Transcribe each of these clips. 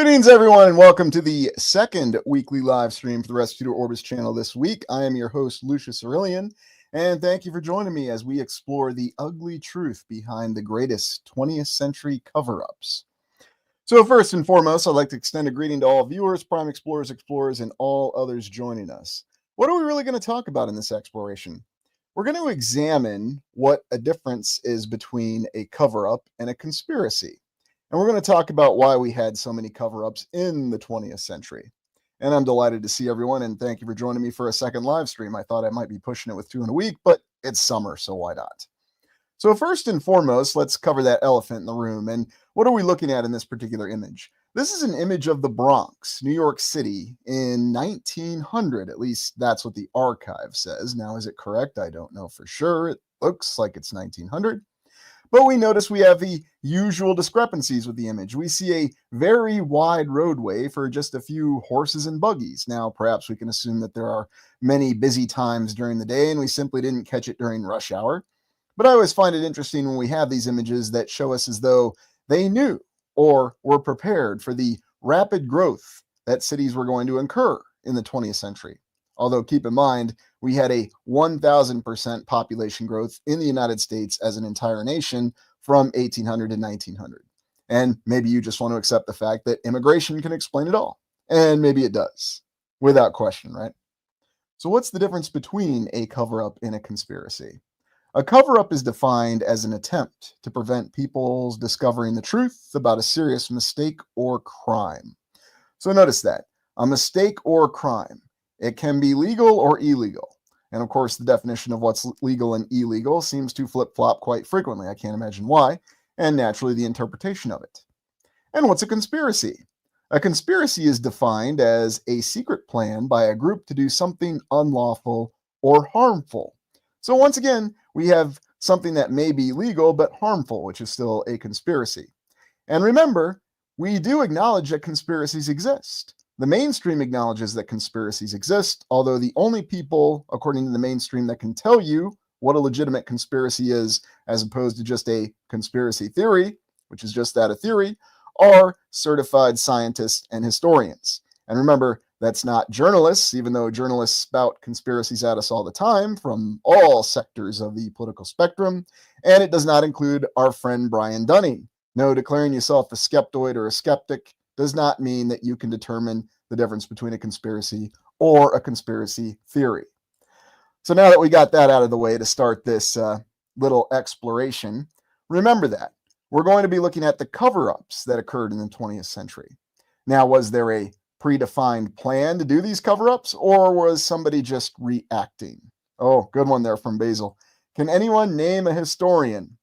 Greetings, everyone, and welcome to the second weekly live stream for the Restitutor Orbis channel this week. I am your host, Lucius Aurelian, and thank you for joining me as we explore the ugly truth behind the greatest 20th century cover-ups. So first and foremost, I'd like to extend a greeting to all viewers, prime explorers, and all others joining us. What are we really going to talk about in this exploration? We're going to examine what a difference is between a cover-up and a conspiracy. And we're going to talk about why we had so many cover-ups in the 20th century. And I'm delighted to see everyone, and thank you for joining me for a second live stream. I thought I might be pushing it with 2 in a week, but it's summer, so why not? So first and foremost, let's cover that elephant in the room. And what are we looking at in this particular image? This is an image of the Bronx, New York City in 1900. At least that's what the archive says. Now, is it correct? I don't know for sure. It looks like it's 1900. But we notice we have the usual discrepancies with the image. We see a very wide roadway for just a few horses and buggies. Now, perhaps we can assume that there are many busy times during the day and we simply didn't catch it during rush hour. But I always find it interesting when we have these images that show us as though they knew or were prepared for the rapid growth that cities were going to incur in the 20th century. Although keep in mind, we had a 1,000% population growth in the United States as an entire nation from 1800 to 1900. And maybe you just want to accept the fact that immigration can explain it all. And maybe it does, without question, right? So what's the difference between a cover-up and a conspiracy? A cover-up is defined as an attempt to prevent people's discovering the truth about a serious mistake or crime. So notice that, a mistake or crime. It can be legal or illegal. And of course, the definition of what's legal and illegal seems to flip-flop quite frequently. I can't imagine why, and naturally the interpretation of it. And what's a conspiracy? A conspiracy is defined as a secret plan by a group to do something unlawful or harmful. So once again, we have something that may be legal but harmful, which is still a conspiracy. And remember, we do acknowledge that conspiracies exist. The mainstream acknowledges that conspiracies exist, although the only people, according to the mainstream, that can tell you what a legitimate conspiracy is, as opposed to just a conspiracy theory, which is just that, a theory, are certified scientists and historians. And remember, that's not journalists, even though journalists spout conspiracies at us all the time from all sectors of the political spectrum. And it does not include our friend Brian Dunning. No, declaring yourself a skeptoid or a skeptic does not mean that you can determine the difference between a conspiracy or a conspiracy theory. So now that we got that out of the way to start this little exploration, remember that we're going to be looking at the cover-ups that occurred in the 20th century. Now, was there a predefined plan to do these cover-ups, or was somebody just reacting? Oh, good one there from Basil. Can anyone name a historian?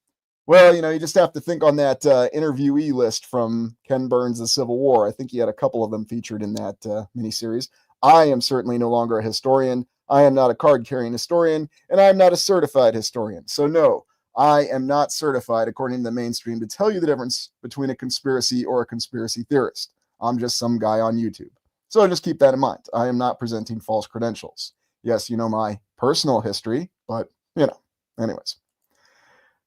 Well, you just have to think on that interviewee list from Ken Burns' The Civil War. I think he had a couple of them featured in that miniseries. I am certainly no longer a historian. I am not a card-carrying historian, and I am not a certified historian. So no, I am not certified, according to the mainstream, to tell you the difference between a conspiracy or a conspiracy theorist. I'm just some guy on YouTube. So just keep that in mind. I am not presenting false credentials. Yes, you know my personal history, but, anyways.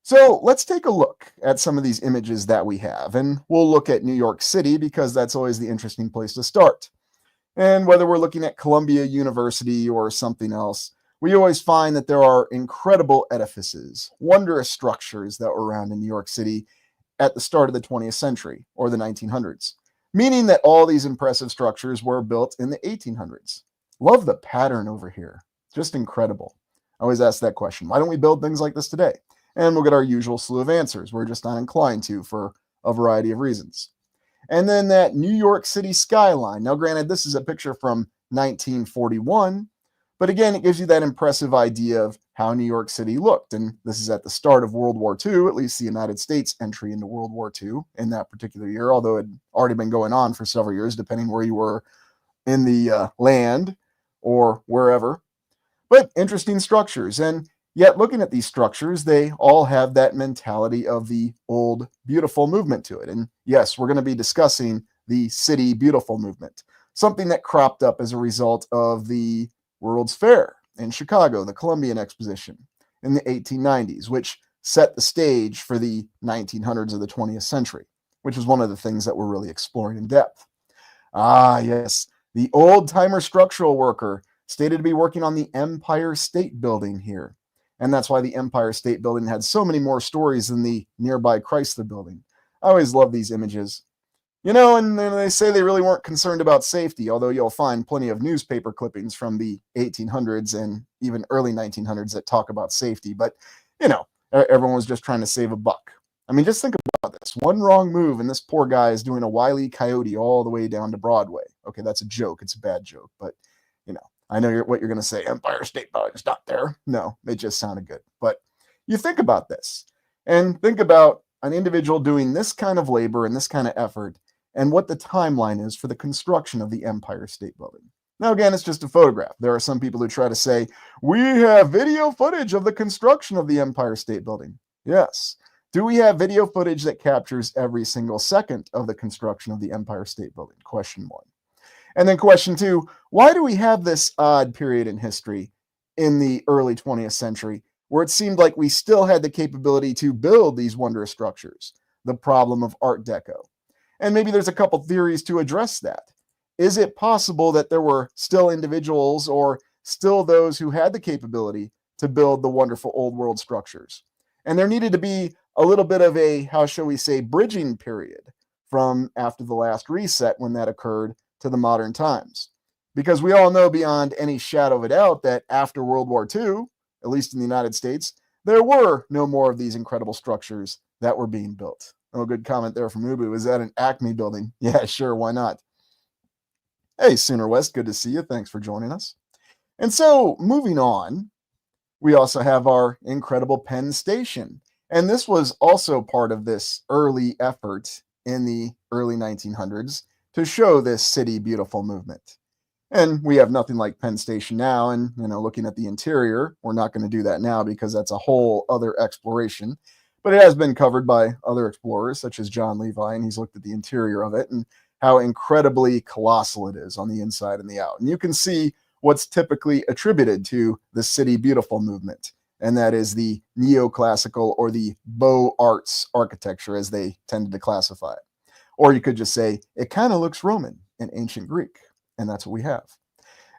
So let's take a look at some of these images that we have, and we'll look at New York City because that's always the interesting place to start. And whether we're looking at Columbia University or something else, we always find that there are incredible edifices, wondrous structures that were around in New York City at the start of the 20th century or the 1900s, meaning that all these impressive structures were built in the 1800s. Love the pattern over here. Just incredible. I always ask that question. Why don't we build things like this today? And we'll get our usual slew of answers. We're just not inclined to for a variety of reasons. And then that New York City skyline. Now, granted, this is a picture from 1941, but again, it gives you that impressive idea of how New York City looked. And this is at the start of World War II, at least the United States entry into World War II in that particular year, although it had already been going on for several years, depending where you were in the land or wherever. But interesting structures. And yet, looking at these structures, they all have that mentality of the old beautiful movement to it. And yes, we're going to be discussing the City Beautiful movement, something that cropped up as a result of the World's Fair in Chicago, the Columbian Exposition in the 1890s, which set the stage for the 1900s of the 20th century, which is one of the things that we're really exploring in depth. Ah, yes. The old timer structural worker stated to be working on the Empire State Building here. And that's why the Empire State Building had so many more stories than the nearby Chrysler Building. I always love these images. And then they say they really weren't concerned about safety, although you'll find plenty of newspaper clippings from the 1800s and even early 1900s that talk about safety. But, everyone was just trying to save a buck. I mean, just think about this. One wrong move, and this poor guy is doing a Wile E. Coyote all the way down to Broadway. Okay, that's a joke. It's a bad joke. But, I know what you're going to say. Empire State Building's not there. No, it just sounded good. But you think about this and think about an individual doing this kind of labor and this kind of effort and what the timeline is for the construction of the Empire State Building. Now, again, it's just a photograph. There are some people who try to say, we have video footage of the construction of the Empire State Building. Yes. Do we have video footage that captures every single second of the construction of the Empire State Building? Question one. And then question two, why do we have this odd period in history in the early 20th century where it seemed like we still had the capability to build these wondrous structures? The problem of Art Deco. And maybe there's a couple theories to address that. Is it possible that there were still individuals or still those who had the capability to build the wonderful old world structures? And there needed to be a little bit of a, how shall we say, bridging period from after the last reset when that occurred to the modern times. Because we all know beyond any shadow of a doubt that after World War II, at least in the United States, there were no more of these incredible structures that were being built. Oh, good comment there from Ubu. Is that an Acme building? Yeah, sure. Why not? Hey, Sooner West, good to see you. Thanks for joining us. And so, moving on, we also have our incredible Penn Station. And this was also part of this early effort in the early 1900s to show this city beautiful movement. And we have nothing like Penn Station now. And, looking at the interior, we're not going to do that now because that's a whole other exploration. But it has been covered by other explorers, such as John Levi, and he's looked at the interior of it and how incredibly colossal it is on the inside and the out. And you can see what's typically attributed to the City Beautiful movement, and that is the neoclassical or the Beaux Arts architecture, as they tended to classify it. Or you could just say, it kind of looks Roman and ancient Greek, and that's what we have.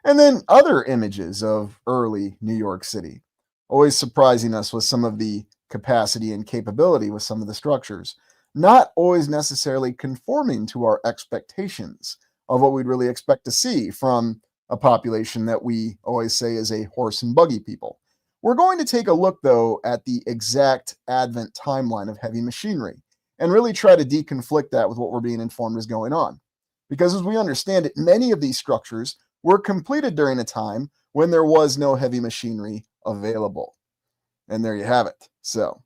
And then other images of early New York City, always surprising us with some of the capacity and capability with some of the structures, not always necessarily conforming to our expectations of what we'd really expect to see from a population that we always say is a horse and buggy people. We're going to take a look, though, at the exact advent timeline of heavy machinery and really try to deconflict that with what we're being informed is going on. Because as we understand it, many of these structures were completed during a time when there was no heavy machinery available. And there you have it. So,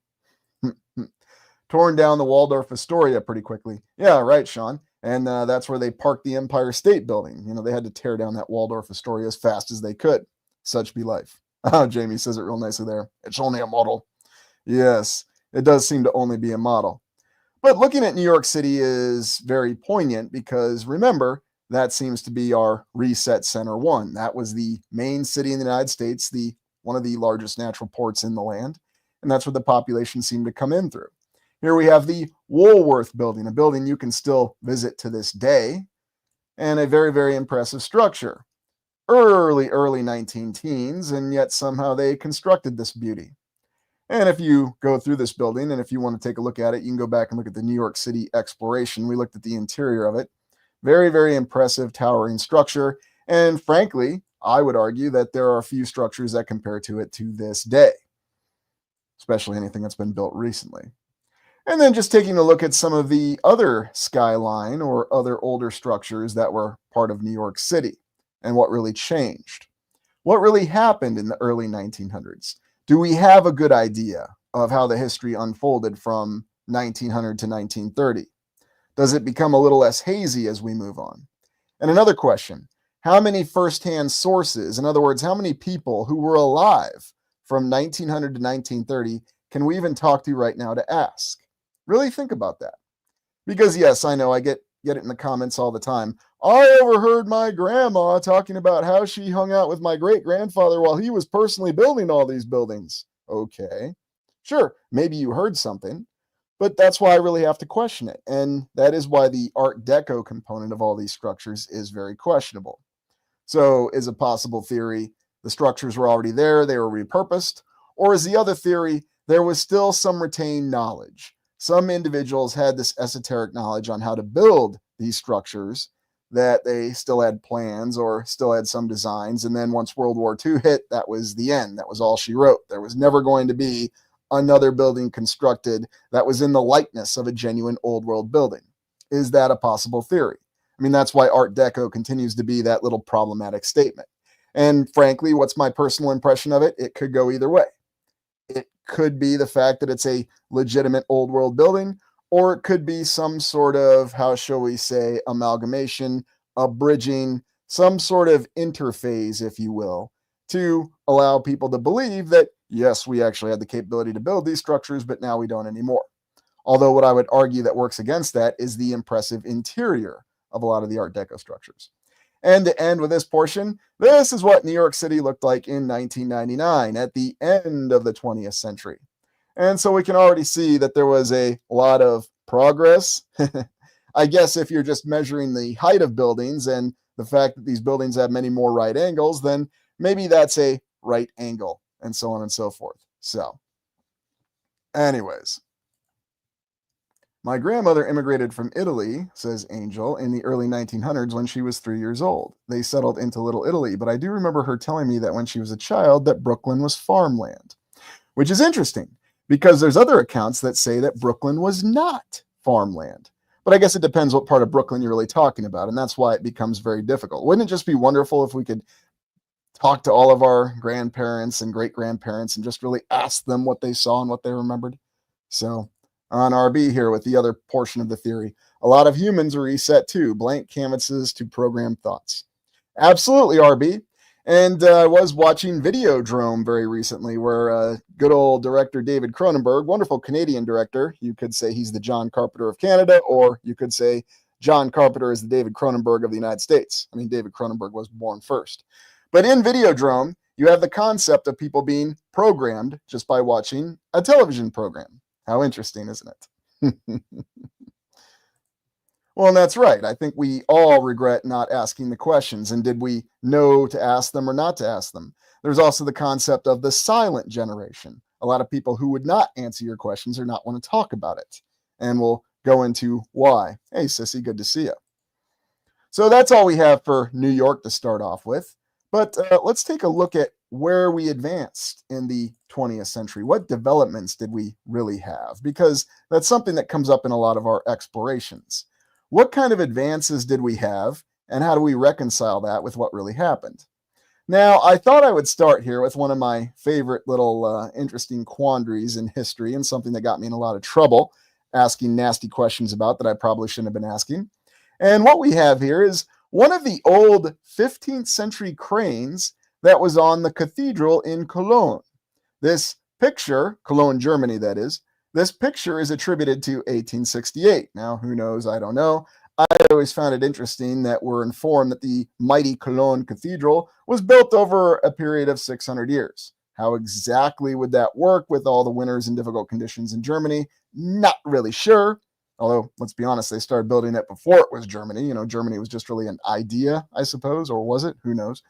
torn down the Waldorf Astoria pretty quickly. Yeah, right, Sean. And that's where they parked the Empire State Building. They had to tear down that Waldorf Astoria as fast as they could. Such be life. Oh, Jamie says it real nicely there. It's only a model. Yes, it does seem to only be a model. But looking at New York City is very poignant because remember, that seems to be our reset center one. That was the main city in the United States, one of the largest natural ports in the land. And that's where the population seemed to come in through. Here we have the Woolworth Building, a building you can still visit to this day, and a very, very impressive structure. Early 19 teens, and yet somehow they constructed this beauty. And if you go through this building, and if you want to take a look at it, you can go back and look at the New York City exploration. We looked at the interior of it. Very, very impressive towering structure. And frankly, I would argue that there are a few structures that compare to it to this day, especially anything that's been built recently. And then just taking a look at some of the other skyline or other older structures that were part of New York City and what really changed. What really happened in the early 1900s? Do we have a good idea of how the history unfolded from 1900 to 1930? Does it become a little less hazy as we move on? And another question, how many firsthand sources, in other words, how many people who were alive from 1900 to 1930 can we even talk to right now to ask? Really think about that. Because yes, I know I get it in the comments all the time. I overheard my grandma talking about how she hung out with my great-grandfather while he was personally building all these buildings. Okay. Sure, maybe you heard something. But that's why I really have to question it. And that is why the Art Deco component of all these structures is very questionable. So, is a possible theory the structures were already there, they were repurposed? Or is the other theory there was still some retained knowledge? Some individuals had this esoteric knowledge on how to build these structures, that they still had plans or still had some designs. And then once World War II hit, that was the end. That was all she wrote. There was never going to be another building constructed that was in the likeness of a genuine old world building. Is that a possible theory? I mean, that's why Art Deco continues to be that little problematic statement. And frankly, what's my personal impression of it? It could go either way. It could be the fact that it's a legitimate old world building, or it could be some sort of, how shall we say, amalgamation, abridging, some sort of interphase, if you will, to allow people to believe that, yes, we actually had the capability to build these structures, but now we don't anymore. Although what I would argue that works against that is the impressive interior of a lot of the Art Deco structures. And to end with this portion, this is what New York City looked like in 1999 at the end of the 20th century. And so we can already see that there was a lot of progress. I guess if you're just measuring the height of buildings and the fact that these buildings have many more right angles, then maybe that's a right angle and so on and so forth. So, anyways. My grandmother immigrated from Italy, says Angel, in the early 1900s when she was 3 years old. They settled into Little Italy, but I do remember her telling me that when she was a child that Brooklyn was farmland, which is interesting because there's other accounts that say that Brooklyn was not farmland. But I guess it depends what part of Brooklyn you're really talking about, and that's why it becomes very difficult. Wouldn't it just be wonderful if we could talk to all of our grandparents and great-grandparents and just really ask them what they saw and what they remembered? So, on RB here with the other portion of the theory. A lot of humans are reset too, blank canvases to program thoughts. Absolutely, RB. And I was watching Videodrome very recently, where good old director David Cronenberg, wonderful Canadian director, you could say he's the John Carpenter of Canada, or you could say John Carpenter is the David Cronenberg of the United States. I mean, David Cronenberg was born first. But in Videodrome, you have the concept of people being programmed just by watching a television program. How interesting, isn't it? Well, and that's right. I think we all regret not asking the questions. And did we know to ask them or not to ask them? There's also the concept of the silent generation. A lot of people who would not answer your questions or not want to talk about it. And we'll go into why. Hey, Sissy, good to see you. So that's all we have for New York to start off with. But let's take a look at where we advanced in the 20th century. What developments did we really have? Because that's something that comes up in a lot of our explorations. What kind of advances did we have, and how do we reconcile that with what really happened? Now, I thought I would start here with one of my favorite little interesting quandaries in history, and something that got me in a lot of trouble asking nasty questions about that I probably shouldn't have been asking. And what we have here is one of the old 15th century cranes that was on the cathedral in Cologne. This picture, Cologne, Germany, that is, this picture is attributed to 1868. Now, who knows? I don't know. I always found it interesting that we're informed that the mighty Cologne Cathedral was built over a period of 600 years. How exactly would that work with all the winters and difficult conditions in Germany? Not really sure. Although, let's be honest, they started building it before it was Germany. You know, Germany was just really an idea, I suppose, or was it? Who knows?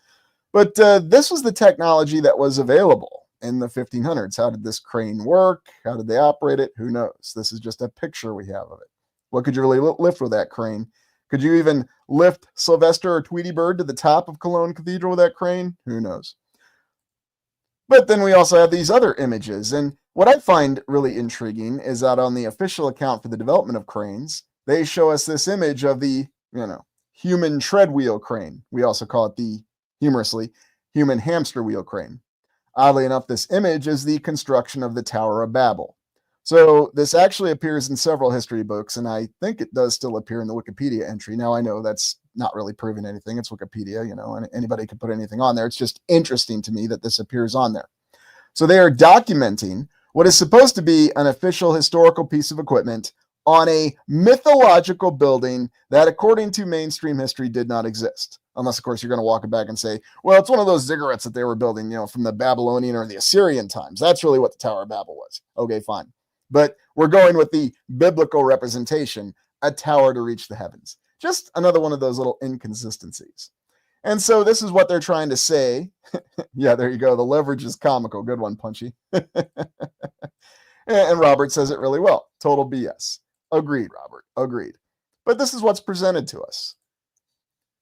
But this was the technology that was available in the 1500s. How did this crane work? How did they operate it? Who knows? This is just a picture we have of it. What could you really lift with that crane? Could you even lift Sylvester or Tweety Bird to the top of Cologne Cathedral with that crane? Who knows? But then we also have these other images. And what I find really intriguing is that on the official account for the development of cranes, they show us this image of the, human tread wheel crane. We also call it the, humorously, human hamster wheel crane. Oddly enough, this image is the construction of the Tower of Babel. So this actually appears in several history books, and I think it does still appear in the Wikipedia entry. Now, I know that's not really proving anything. It's Wikipedia, and anybody can put anything on there. It's just interesting to me that this appears on there. So they are documenting what is supposed to be an official historical piece of equipment on a mythological building that, according to mainstream history, did not exist. Unless, of course, you're going to walk it back and say, well, it's one of those ziggurats that they were building, from the Babylonian or the Assyrian times. That's really what the Tower of Babel was. Okay, fine. But we're going with the biblical representation, a tower to reach the heavens. Just another one of those little inconsistencies. And so this is what they're trying to say. Yeah, there you go. The leverage is comical. Good one, Punchy. And Robert says it really well. Total BS. Agreed, Robert. Agreed. But this is what's presented to us.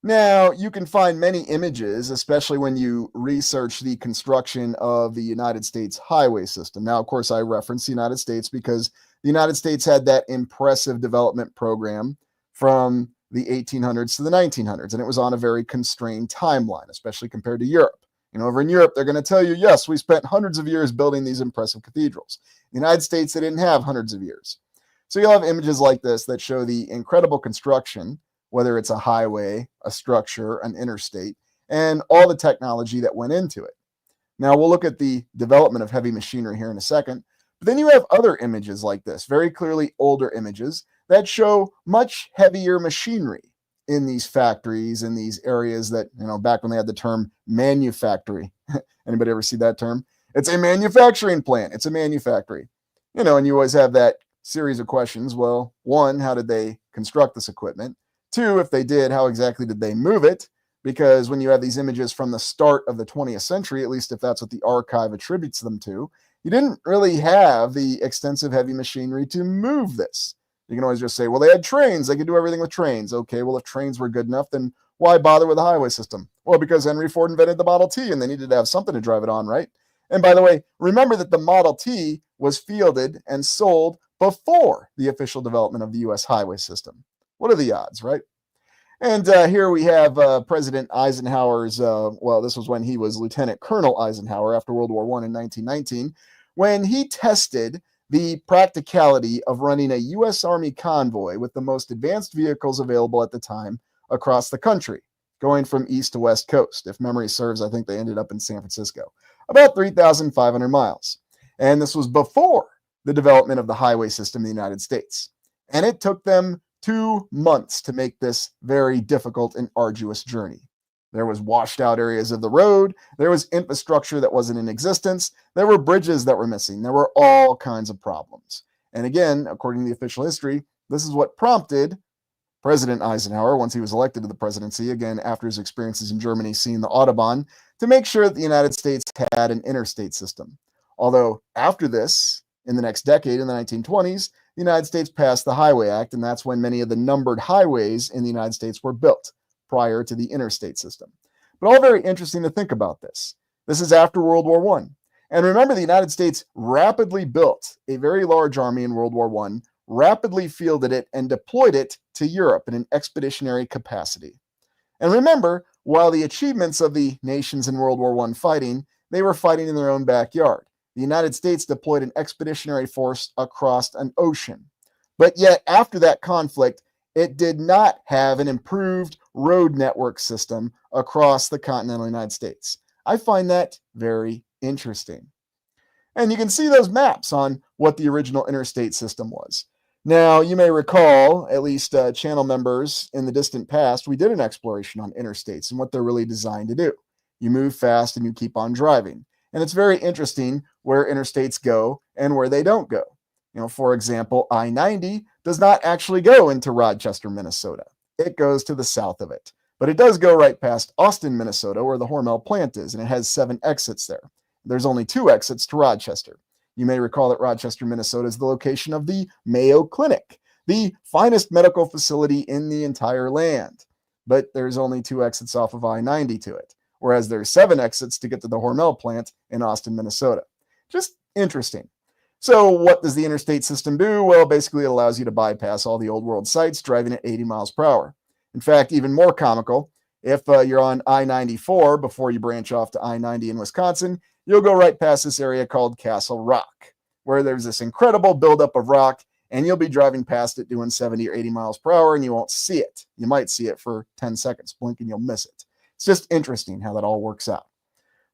Now, you can find many images, especially when you research the construction of the United States highway system. Now, of course, I reference the United States because the United States had that impressive development program from the 1800s to the 1900s, and it was on a very constrained timeline, especially compared to Europe. Over in Europe, they're going to tell you, yes, we spent hundreds of years building these impressive cathedrals. In the United States, they didn't have hundreds of years. So you'll have images like this that show the incredible construction, whether it's a highway, a structure, an interstate, and all the technology that went into it. Now, we'll look at the development of heavy machinery here in a second, but then you have other images like this, very clearly older images that show much heavier machinery in these factories, in these areas that, back when they had the term manufactory. Anybody ever see that term? It's a manufacturing plant. It's a manufactory. And you always have that series of questions. Well, one, how did they construct this equipment? Two, if they did, how exactly did they move it? Because when you have these images from the start of the 20th century, at least if that's what the archive attributes them to, you didn't really have the extensive heavy machinery to move this. You can always just say, well, they had trains. They could do everything with trains. Okay, well, if trains were good enough, then why bother with a highway system? Well, because Henry Ford invented the Model T and they needed to have something to drive it on, right? And by the way, remember that the Model T was fielded and sold before the official development of the U.S. highway system. What are the odds, right? And here we have President Eisenhower's, this was when he was Lieutenant Colonel Eisenhower after World War I in 1919, when he tested the practicality of running a U.S. Army convoy with the most advanced vehicles available at the time across the country, going from east to west coast. If memory serves, I think they ended up in San Francisco, about 3,500 miles. And this was before the development of the highway system in the United States. And it took them 2 months to make this very difficult and arduous journey. There was washed out areas of the road. There was infrastructure that wasn't in existence. There were bridges that were missing. There were all kinds of problems. And again, according to the official history, this is what prompted President Eisenhower, once he was elected to the presidency, again, after his experiences in Germany, seeing the Autobahn, to make sure that the United States had an interstate system. Although after this, in the next decade, in the 1920s, the United States passed the Highway Act, and that's when many of the numbered highways in the United States were built, prior to the interstate system. But all very interesting to think about this. This is after World War I. And remember, the United States rapidly built a very large army in World War I, rapidly fielded it, and deployed it to Europe in an expeditionary capacity. And remember, while the achievements of the nations in World War I fighting, they were fighting in their own backyard. The United States deployed an expeditionary force across an ocean. But yet, after that conflict, it did not have an improved road network system across the continental United States. I find that very interesting. And you can see those maps on what the original interstate system was. Now, you may recall, at least channel members in the distant past, we did an exploration on interstates and what they're really designed to do. You move fast and you keep on driving. And it's very interesting where interstates go and where they don't go. For example, I-90 does not actually go into Rochester, Minnesota. It goes to the south of it. But it does go right past Austin, Minnesota, where the Hormel plant is, and it has 7 exits there. There's only 2 exits to Rochester. You may recall that Rochester, Minnesota is the location of the Mayo Clinic, the finest medical facility in the entire land. But there's only 2 exits off of I-90 to it, whereas there's 7 exits to get to the Hormel plant in Austin, Minnesota. Just interesting. So what does the interstate system do? Well, basically it allows you to bypass all the old world sites driving at 80 miles per hour. In fact, even more comical, if you're on I-94 before you branch off to I-90 in Wisconsin, you'll go right past this area called Castle Rock, where there's this incredible buildup of rock, and you'll be driving past it doing 70 or 80 miles per hour, and you won't see it. You might see it for 10 seconds, blink, and you'll miss it. It's just interesting how that all works out.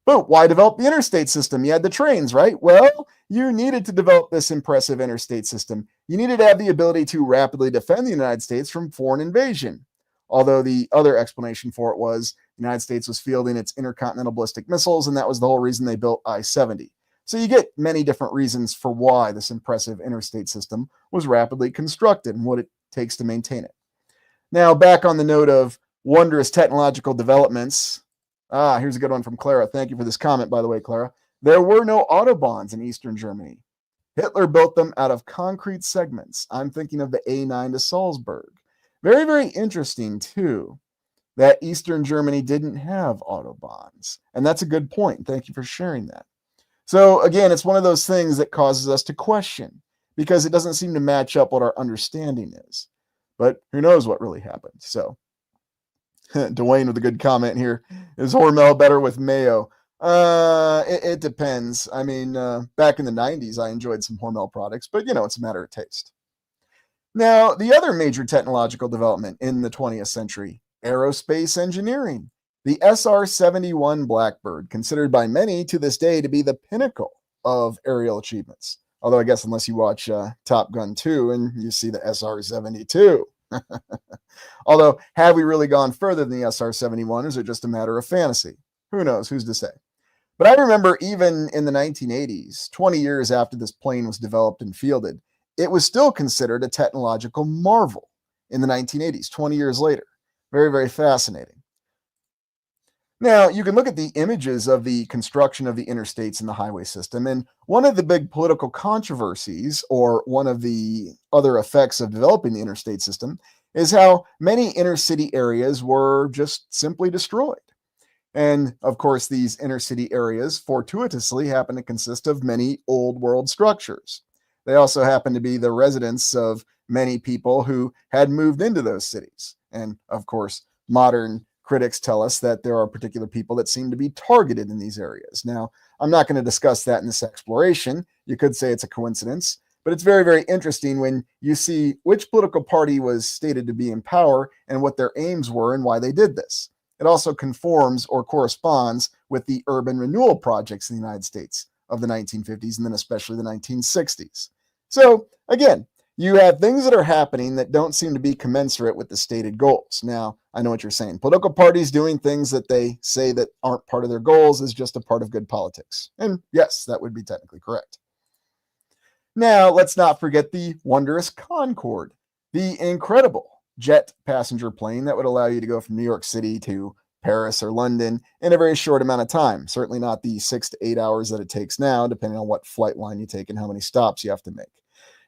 But why develop the interstate system? You had the trains, right? Well, you needed to develop this impressive interstate system. You needed to have the ability to rapidly defend the United States from foreign invasion. Although the other explanation for it was the United States was fielding its intercontinental ballistic missiles, and that was the whole reason they built I-70. So you get many different reasons for why this impressive interstate system was rapidly constructed and what it takes to maintain it. Now, back on the note of wondrous technological developments. Here's a good one from Clara. Thank you for this comment, by the way, Clara. There were no autobahns in Eastern Germany. Hitler built them out of concrete segments. I'm thinking of the A9 to Salzburg. Very, very interesting, too, that Eastern Germany didn't have autobahns. And that's a good point. Thank you for sharing that. So, again, it's one of those things that causes us to question because it doesn't seem to match up what our understanding is. But who knows what really happened. So, Dwayne with a good comment here. Is Hormel better with mayo? It depends. I mean, back in the 90s, I enjoyed some Hormel products, but it's a matter of taste. Now, the other major technological development in the 20th century, aerospace engineering. The SR-71 Blackbird, considered by many to this day to be the pinnacle of aerial achievements. Although I guess unless you watch Top Gun 2 and you see the SR-72. Although, have we really gone further than the SR-71? Or is it just a matter of fantasy? Who knows? Who's to say? But I remember even in the 1980s, 20 years after this plane was developed and fielded, it was still considered a technological marvel in the 1980s, 20 years later. Very, very fascinating. Now, you can look at the images of the construction of the interstates and the highway system, and one of the big political controversies, or one of the other effects of developing the interstate system, is how many inner city areas were just simply destroyed. And of course, these inner city areas fortuitously happen to consist of many old world structures. They also happen to be the residence of many people who had moved into those cities. And of course, modern critics tell us that there are particular people that seem to be targeted in these areas. Now, I'm not going to discuss that in this exploration. You could say it's a coincidence, but it's very, very interesting when you see which political party was stated to be in power and what their aims were and why they did this. It also conforms or corresponds with the urban renewal projects in the United States of the 1950s and then especially the 1960s. So, again, you have things that are happening that don't seem to be commensurate with the stated goals. Now, I know what you're saying. Political parties doing things that they say that aren't part of their goals is just a part of good politics. And yes, that would be technically correct. Now, let's not forget the wondrous Concorde, the incredible jet passenger plane that would allow you to go from New York City to Paris or London in a very short amount of time. Certainly not the 6 to 8 hours that it takes now, depending on what flight line you take and how many stops you have to make.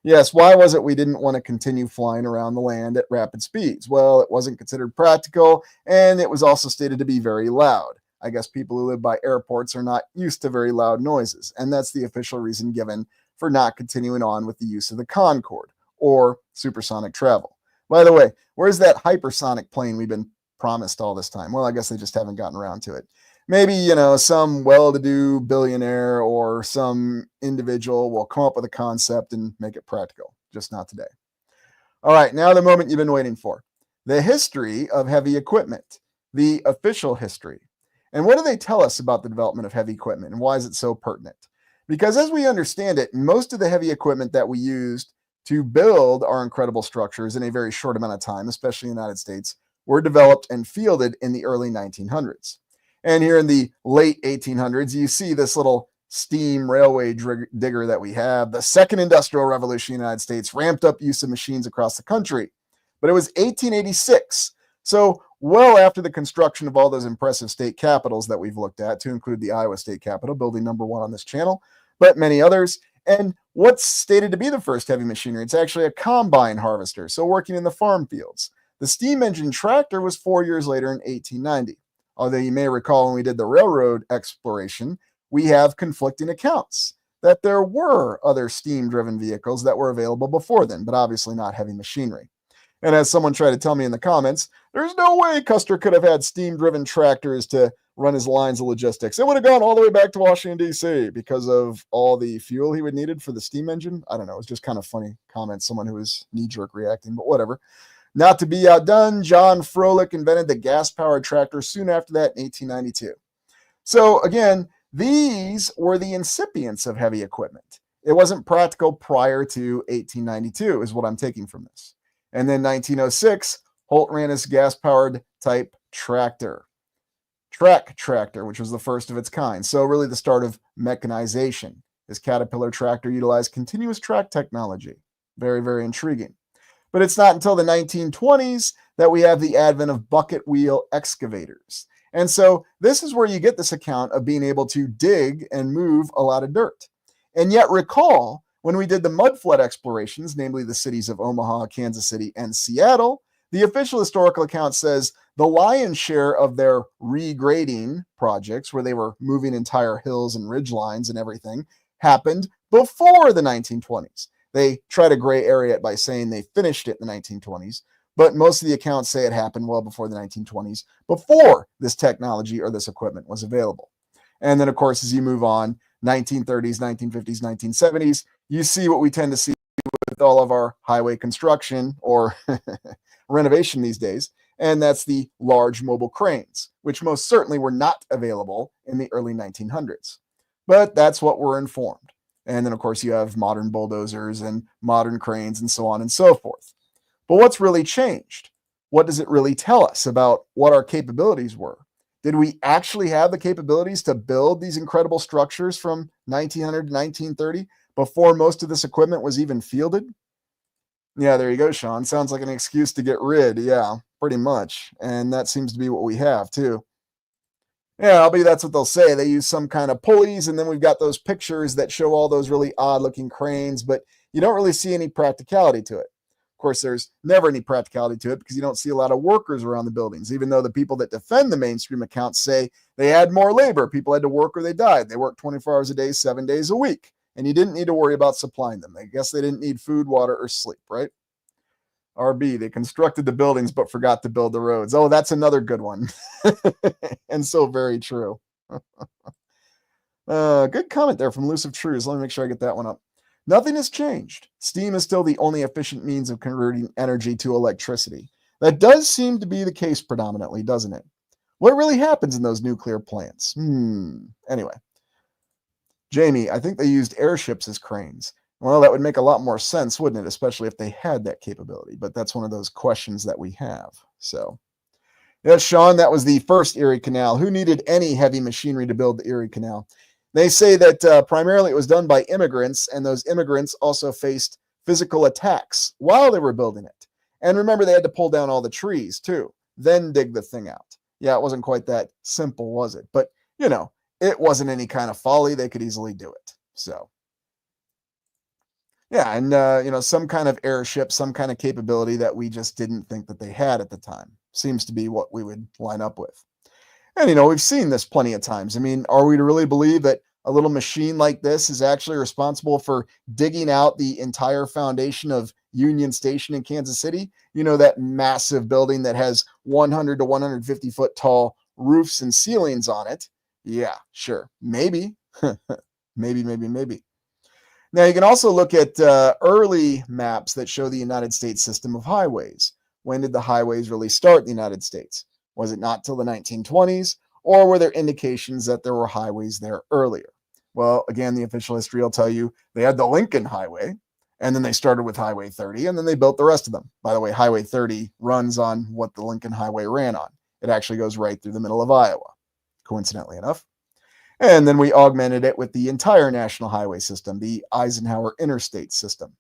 Yes, why was it we didn't want to continue flying around the land at rapid speeds? Well, it wasn't considered practical, and it was also stated to be very loud. I guess people who live by airports are not used to very loud noises, and that's the official reason given for not continuing on with the use of the Concorde, or supersonic travel. By the way, where's that hypersonic plane we've been promised all this time? Well, I guess they just haven't gotten around to it. Maybe, some well-to-do billionaire or some individual will come up with a concept and make it practical. Just not today. All right, now the moment you've been waiting for. The history of heavy equipment. The official history. And what do they tell us about the development of heavy equipment and why is it so pertinent? Because as we understand it, most of the heavy equipment that we used to build our incredible structures in a very short amount of time, especially in the United States, were developed and fielded in the early 1900s. And here in the late 1800s, you see this little steam railway digger that we have. The second industrial revolution in the United States ramped up use of machines across the country. But it was 1886. So well after the construction of all those impressive state capitals that we've looked at, to include the Iowa State Capitol, building number 1 on this channel, but many others. And what's stated to be the first heavy machinery? It's actually a combine harvester, so working in the farm fields. The steam engine tractor was 4 years later in 1890. Although you may recall when we did the railroad exploration, we have conflicting accounts that there were other steam-driven vehicles that were available before then, but obviously not heavy machinery. And as someone tried to tell me in the comments, there's no way Custer could have had steam-driven tractors to run his lines of logistics. It would have gone all the way back to Washington, D.C. because of all the fuel he would needed for the steam engine. I don't know. It was just kind of funny comment, someone who was knee-jerk reacting, but whatever. Not to be outdone, John Froelich invented the gas-powered tractor soon after that in 1892. So again, these were the incipients of heavy equipment. It wasn't practical prior to 1892 is what I'm taking from this. And then 1906, Holt ran his gas-powered type tractor. Track tractor, which was the first of its kind. So really the start of mechanization. This Caterpillar tractor utilized continuous track technology. Very, very intriguing. But it's not until the 1920s that we have the advent of bucket wheel excavators. And so this is where you get this account of being able to dig and move a lot of dirt. And yet recall when we did the mud flood explorations, namely the cities of Omaha, Kansas City, and Seattle, the official historical account says the lion's share of their regrading projects, where they were moving entire hills and ridge lines and everything, happened before the 1920s. They try to gray area it by saying they finished it in the 1920s, but most of the accounts say it happened well before the 1920s, before this technology or this equipment was available. And then, of course, as you move on, 1930s, 1950s, 1970s, you see what we tend to see with all of our highway construction or renovation these days, and that's the large mobile cranes, which most certainly were not available in the early 1900s. But that's what we're informed. And then, of course, you have modern bulldozers and modern cranes and so on and so forth. But what's really changed? What does it really tell us about what our capabilities were? Did we actually have the capabilities to build these incredible structures from 1900 to 1930 before most of this equipment was even fielded? Yeah, there you go, Sean. Sounds like an excuse to get rid. Yeah, pretty much. And that seems to be what we have, too. Yeah, I'll be that's what they'll say. They use some kind of pulleys, and then we've got those pictures that show all those really odd-looking cranes, but you don't really see any practicality to it. Of course, there's never any practicality to it because you don't see a lot of workers around the buildings, even though the people that defend the mainstream accounts say they had more labor. People had to work or they died. They worked 24 hours a day, 7 days a week, and you didn't need to worry about supplying them. I guess they didn't need food, water, or sleep, right? RB, they constructed the buildings but forgot to build the roads. Oh, that's another good one. And so very true. Good comment there from Elusive Truths. Let me make sure I get that one up. Nothing has changed. Steam is still the only efficient means of converting energy to electricity. That does seem to be the case predominantly, doesn't it? What really happens in those nuclear plants? Anyway. Jamie, I think they used airships as cranes. Well, that would make a lot more sense, wouldn't it? Especially if they had that capability. But that's one of those questions that we have. So, yeah, Sean, that was the first Erie Canal. Who needed any heavy machinery to build the Erie Canal? They say that primarily it was done by immigrants, and those immigrants also faced physical attacks while they were building it. And remember, they had to pull down all the trees, too, then dig the thing out. Yeah, it wasn't quite that simple, was it? But, you know, it wasn't any kind of folly. They could easily do it. So, yeah, and some kind of airship, some kind of capability that we just didn't think that they had at the time seems to be what we would line up with. And we've seen this plenty of times. I mean, are we to really believe that a little machine like this is actually responsible for digging out the entire foundation of Union Station in Kansas City? That massive building that has 100 to 150 foot tall roofs and ceilings on it. Yeah, sure. Maybe. maybe. Now, you can also look at early maps that show the United States system of highways. When did the highways really start in the United States? Was it not till the 1920s, or were there indications that there were highways there earlier? Well, again, the official history will tell you they had the Lincoln Highway, and then they started with Highway 30, and then they built the rest of them. By the way, Highway 30 runs on what the Lincoln Highway ran on. It actually goes right through the middle of Iowa, coincidentally enough. And then we augmented it with the entire national highway system, the Eisenhower Interstate System.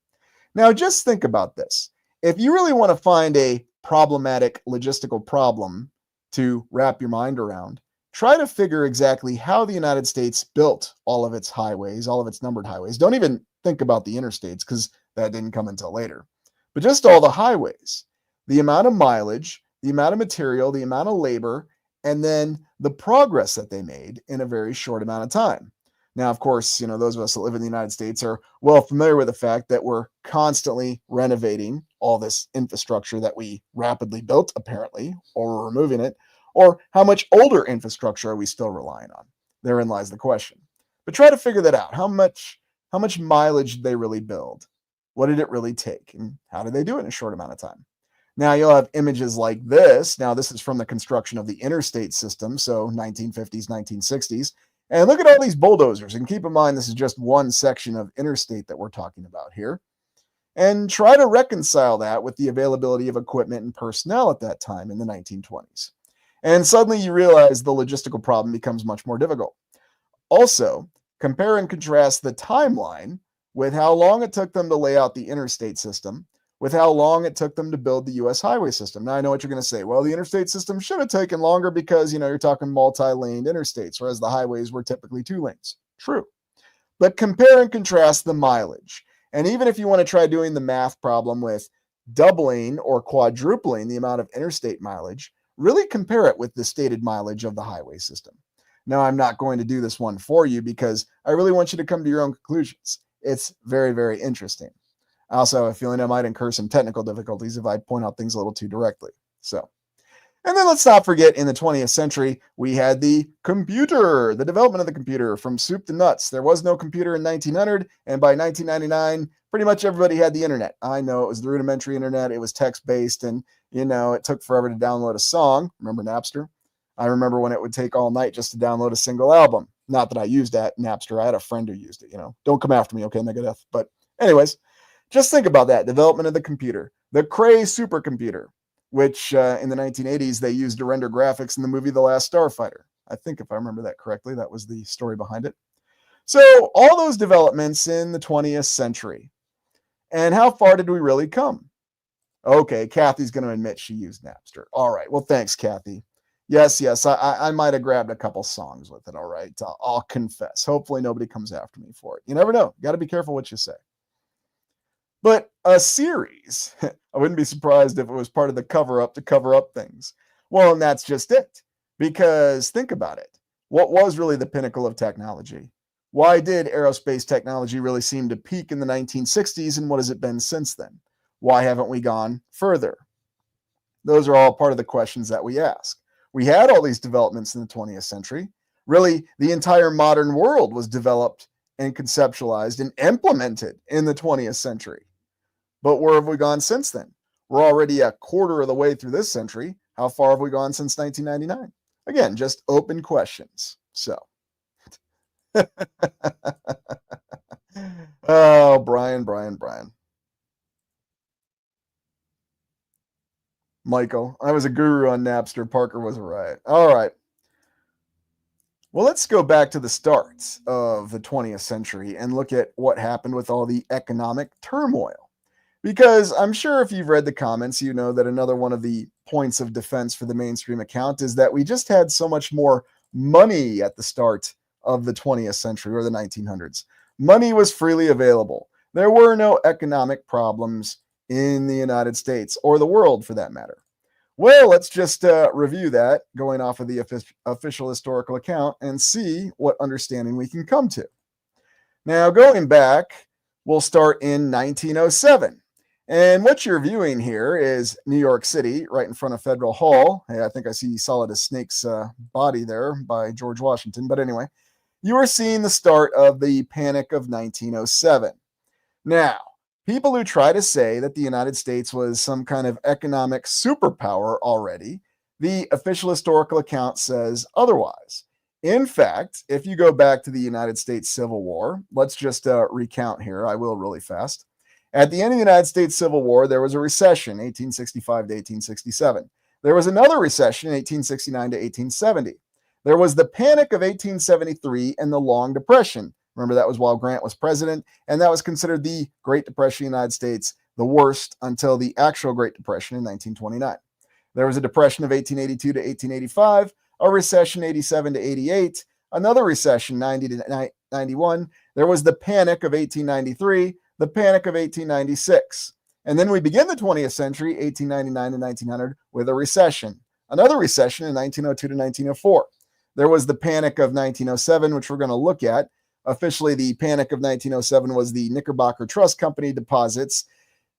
Now, just think about this. If you really want to find a problematic logistical problem to wrap your mind around, try to figure exactly how the United States built all of its highways, all of its numbered highways. Don't even think about the interstates because that didn't come until later. But just all the highways, the amount of mileage, the amount of material, the amount of labor, and then the progress that they made in a very short amount of time. Now, of course, those of us that live in the United States are well familiar with the fact that we're constantly renovating all this infrastructure that we rapidly built, apparently, or we're removing it, or how much older infrastructure are we still relying on? Therein lies the question. But try to figure that out. How much mileage did they really build? What did it really take? And how did they do it in a short amount of time? Now, you'll have images like this. Now, this is from the construction of the interstate system, so 1950s, 1960s. And look at all these bulldozers. And keep in mind, this is just one section of interstate that we're talking about here. And try to reconcile that with the availability of equipment and personnel at that time in the 1920s. And suddenly you realize the logistical problem becomes much more difficult. Also, Compare and contrast the timeline with how long it took them to lay out the interstate system with how long it took them to build the US highway system. Now, I know what you're going to say. Well, the interstate system should have taken longer because, you're talking multi-lane interstates, whereas the highways were typically 2 lanes. True. But compare and contrast the mileage. And even if you want to try doing the math problem with doubling or quadrupling the amount of interstate mileage, really compare it with the stated mileage of the highway system. Now, I'm not going to do this one for you because I really want you to come to your own conclusions. It's very, very interesting. I also have a feeling I might incur some technical difficulties if I point out things a little too directly. And then let's not forget, in the 20th century, we had the computer, the development of the computer from soup to nuts. There was no computer in 1900, and by 1999, pretty much everybody had the internet. I know it was the rudimentary internet. It was text-based, and, it took forever to download a song. Remember Napster? I remember when it would take all night just to download a single album. Not that I used that Napster. I had a friend who used it, Don't come after me, okay, Megadeth? But anyways, just think about that, development of the computer. The Cray supercomputer, which in the 1980s, they used to render graphics in the movie The Last Starfighter. I think if I remember that correctly, that was the story behind it. So all those developments in the 20th century. And how far did we really come? Okay, Kathy's going to admit she used Napster. All right, well, thanks, Kathy. Yes, I might have grabbed a couple songs with it, all right? I'll confess. Hopefully nobody comes after me for it. You never know. Got to be careful what you say. But a series, I wouldn't be surprised if it was part of the cover-up to cover up things. Well, and that's just it. Because think about it. What was really the pinnacle of technology? Why did aerospace technology really seem to peak in the 1960s, and what has it been since then? Why haven't we gone further? Those are all part of the questions that we ask. We had all these developments in the 20th century. Really, the entire modern world was developed and conceptualized and implemented in the 20th century. But where have we gone since then? We're already a quarter of the way through this century. How far have we gone since 1999? Again, just open questions. So, oh, Brian. Michael, I was a guru on Napster. Parker was a riot. All right. Well, let's go back to the start of the 20th century and look at what happened with all the economic turmoil. Because I'm sure if you've read the comments, you know that another one of the points of defense for the mainstream account is that we just had so much more money at the start of the 20th century or the 1900s. Money was freely available. There were no economic problems in the United States or the world for that matter. Well, let's just review that going off of the official historical account and see what understanding we can come to. Now, going back, we'll start in 1907. And what you're viewing here is New York City, right in front of Federal Hall. Hey, I think I see Solid as Snake's body there by George Washington. But anyway, you are seeing the start of the Panic of 1907. Now, people who try to say that the United States was some kind of economic superpower already, the official historical account says otherwise. In fact, if you go back to the United States Civil War, let's just recount here. I will really fast. At the end of the United States Civil War, there was a recession, 1865 to 1867. There was another recession, 1869 to 1870. There was the Panic of 1873 and the Long Depression. Remember, that was while Grant was president, and that was considered the Great Depression in the United States, the worst until the actual Great Depression in 1929. There was a depression of 1882 to 1885, a recession 87 to 88, another recession 90 to 91. There was the Panic of 1893, the Panic of 1896. And then we begin the 20th century, 1899 to 1900, with a recession. Another recession in 1902 to 1904. There was the Panic of 1907, which we're going to look at. Officially, the Panic of 1907 was the Knickerbocker Trust Company deposits.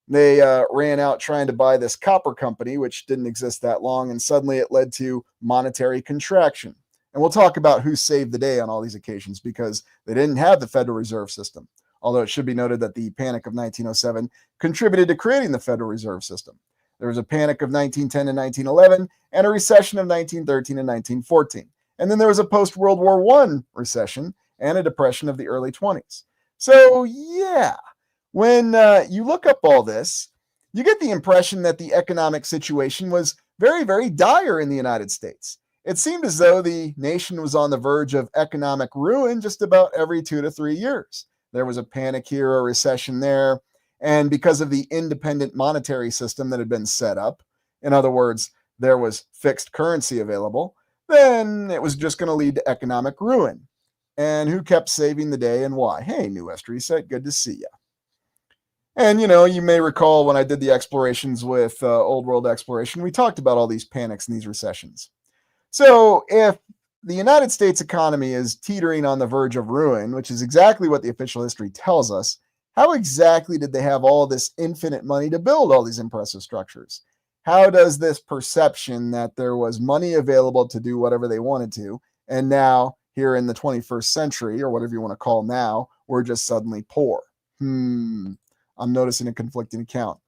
They ran out trying to buy this copper company, which didn't exist that long, and suddenly it led to monetary contraction. And we'll talk about who saved the day on all these occasions because they didn't have the Federal Reserve System. Although it should be noted that the Panic of 1907 contributed to creating the Federal Reserve System. There was a Panic of 1910 and 1911 and a recession of 1913 and 1914. And then there was a post-World War I recession and a depression of the early 20s. So, yeah, when you look up all this, you get the impression that the economic situation was very, very dire in the United States. It seemed as though the nation was on the verge of economic ruin just about every 2 to 3 years. There was a panic here, a recession there. And because of the independent monetary system that had been set up, in other words, there was fixed currency available, then it was just going to lead to economic ruin. And who kept saving the day and why? Hey, New West Reset, good to see you. And you may recall when I did the explorations with Old World Exploration, we talked about all these panics and these recessions. So if the United States economy is teetering on the verge of ruin, which is exactly what the official history tells us, how exactly did they have all this infinite money to build all these impressive structures? How does this perception that there was money available to do whatever they wanted to, and now here in the 21st century, or whatever you want to call now, we're just suddenly poor? I'm noticing a conflicting account.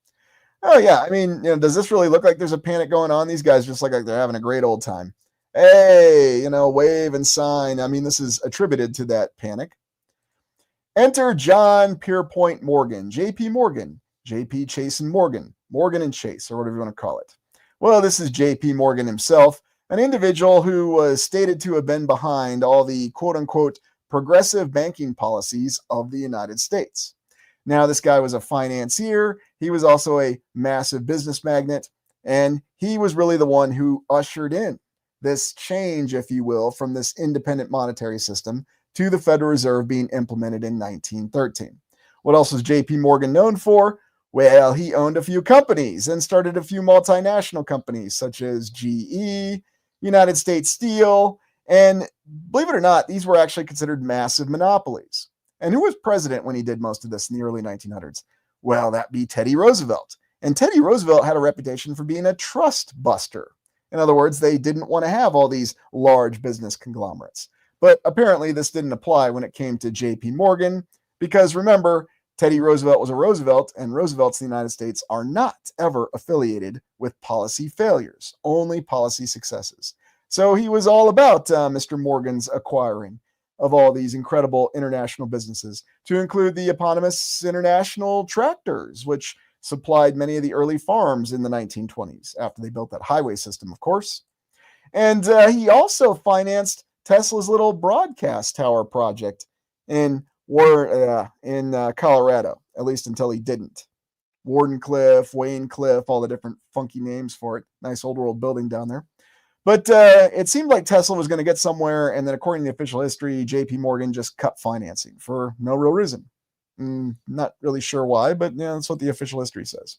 Oh yeah, I mean, does this really look like there's a panic going on? These guys just look like they're having a great old time. Hey, wave and sign. I mean, this is attributed to that panic. Enter John Pierpont Morgan, J.P. Morgan, J.P. Chase and Morgan, Morgan and Chase, or whatever you want to call it. Well, this is J.P. Morgan himself, an individual who was stated to have been behind all the quote-unquote progressive banking policies of the United States. Now, this guy was a financier. He was also a massive business magnate, and he was really the one who ushered in this change, if you will, from this independent monetary system to the Federal Reserve being implemented in 1913. What else was J.P. Morgan known for? Well, he owned a few companies and started a few multinational companies such as GE, United States Steel, and believe it or not, these were actually considered massive monopolies. And who was president when he did most of this in the early 1900s? Well, that'd be Teddy Roosevelt. And Teddy Roosevelt had a reputation for being a trust buster. In other words, they didn't want to have all these large business conglomerates. But apparently this didn't apply when it came to J.P. Morgan, because remember, Teddy Roosevelt was a Roosevelt, and Roosevelts in the United States are not ever affiliated with policy failures, only policy successes. So he was all about Mr. Morgan's acquiring of all these incredible international businesses, to include the eponymous International Tractors, which supplied many of the early farms in the 1920s, after they built that highway system, of course. And he also financed Tesla's little broadcast tower project in Colorado, at least until he didn't. Wardenclyffe, Wayncliffe, all the different funky names for it. Nice old world building down there. But it seemed like Tesla was going to get somewhere, and then according to the official history, J.P. Morgan just cut financing for no real reason. Not really sure why, but that's what the official history says.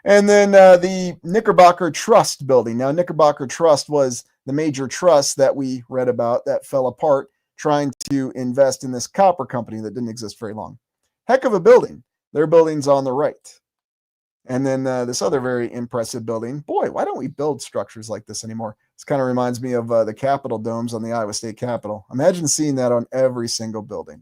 And then the Knickerbocker Trust building. Now, Knickerbocker Trust was the major trust that we read about that fell apart trying to invest in this copper company that didn't exist very long. Heck of a building. Their building's on the right. And then this other very impressive building. Boy, why don't we build structures like this anymore? This kind of reminds me of the Capitol domes on the Iowa State Capitol. Imagine seeing that on every single building.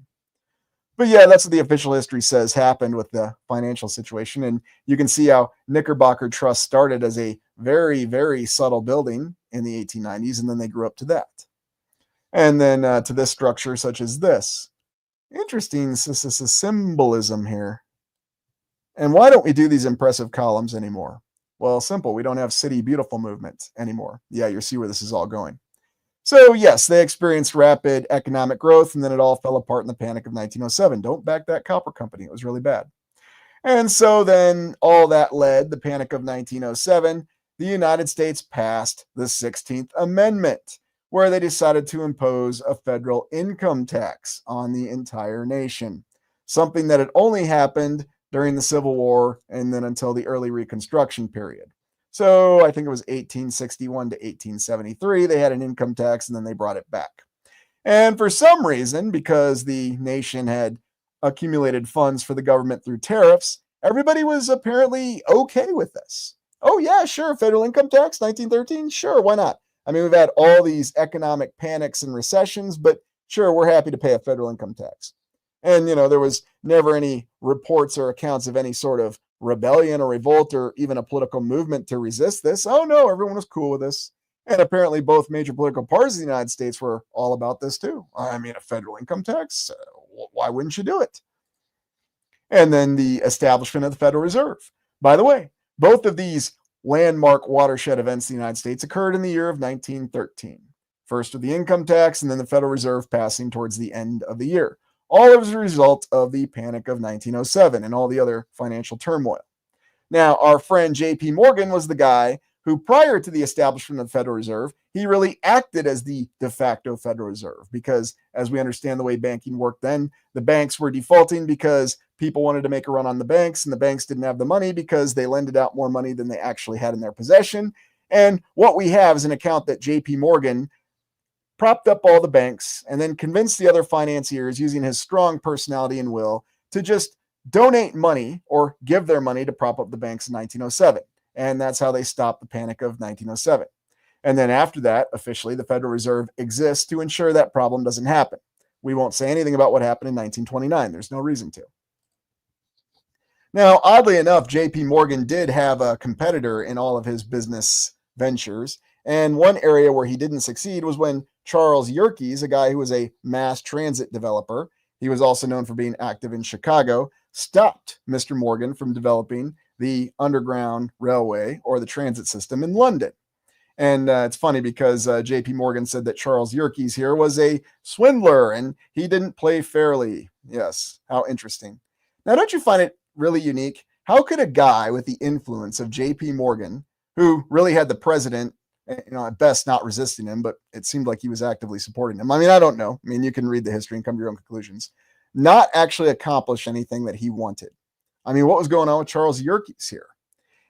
But yeah, that's what the official history says happened with the financial situation. And you can see how Knickerbocker Trust started as a very, very subtle building in the 1890s, and then they grew up to that. And then to this structure, such as this. Interesting, this is a symbolism here. And why don't we do these impressive columns anymore? Well, simple. We don't have City Beautiful movement anymore. Yeah, you see where this is all going. So yes, they experienced rapid economic growth, and then it all fell apart in the Panic of 1907. Don't back that copper company. It was really bad. And so then all that led, the Panic of 1907, the United States passed the 16th Amendment, where they decided to impose a federal income tax on the entire nation, something that had only happened during the Civil War and then until the early Reconstruction period. So I think it was 1861 to 1873, they had an income tax and then they brought it back. And for some reason, because the nation had accumulated funds for the government through tariffs, everybody was apparently okay with this. Oh yeah, sure, federal income tax, 1913, sure, why not? I mean, we've had all these economic panics and recessions, but sure, we're happy to pay a federal income tax. And, there was never any reports or accounts of any sort of rebellion or revolt or even a political movement to resist this. Oh, no, everyone was cool with this. And apparently both major political parties in the United States were all about this too. I mean, a federal income tax, why wouldn't you do it? And then the establishment of the Federal Reserve. By the way, both of these landmark watershed events in the United States occurred in the year of 1913. First with the income tax and then the Federal Reserve passing towards the end of the year. All as a result of the Panic of 1907 and all the other financial turmoil. Now, our friend J.P. Morgan was the guy who, prior to the establishment of the Federal Reserve, he really acted as the de facto Federal Reserve because, as we understand the way banking worked then, the banks were defaulting because people wanted to make a run on the banks, and the banks didn't have the money because they lended out more money than they actually had in their possession. And what we have is an account that J.P. Morgan propped up all the banks and then convinced the other financiers using his strong personality and will to just donate money or give their money to prop up the banks in 1907. And that's how they stopped the Panic of 1907. And then after that, officially, the Federal Reserve exists to ensure that problem doesn't happen. We won't say anything about what happened in 1929. There's no reason to. Now, oddly enough, J.P. Morgan did have a competitor in all of his business ventures. And one area where he didn't succeed was when Charles Yerkes, a guy who was a mass transit developer, he was also known for being active in Chicago, stopped Mr. Morgan from developing the Underground Railway or the transit system in London. And it's funny because J.P. Morgan said that Charles Yerkes here was a swindler and he didn't play fairly. Yes, how interesting. Now, don't you find it really unique? How could a guy with the influence of J.P. Morgan, who really had the president, at best not resisting him, but it seemed like he was actively supporting him. I mean, I don't know. I mean, you can read the history and come to your own conclusions. Not actually accomplish anything that he wanted. I mean, what was going on with Charles Yerkes here?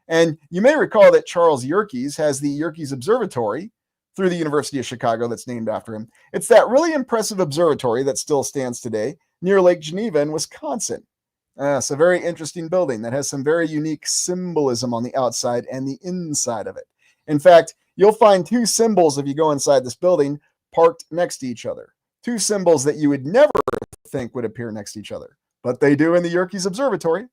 And you may recall that Charles Yerkes has the Yerkes Observatory through the University of Chicago that's named after him. It's that really impressive observatory that still stands today near Lake Geneva in Wisconsin. It's a very interesting building that has some very unique symbolism on the outside and the inside of it. In fact, you'll find two symbols if you go inside this building parked next to each other. Two symbols that you would never think would appear next to each other, but they do in the Yerkes Observatory.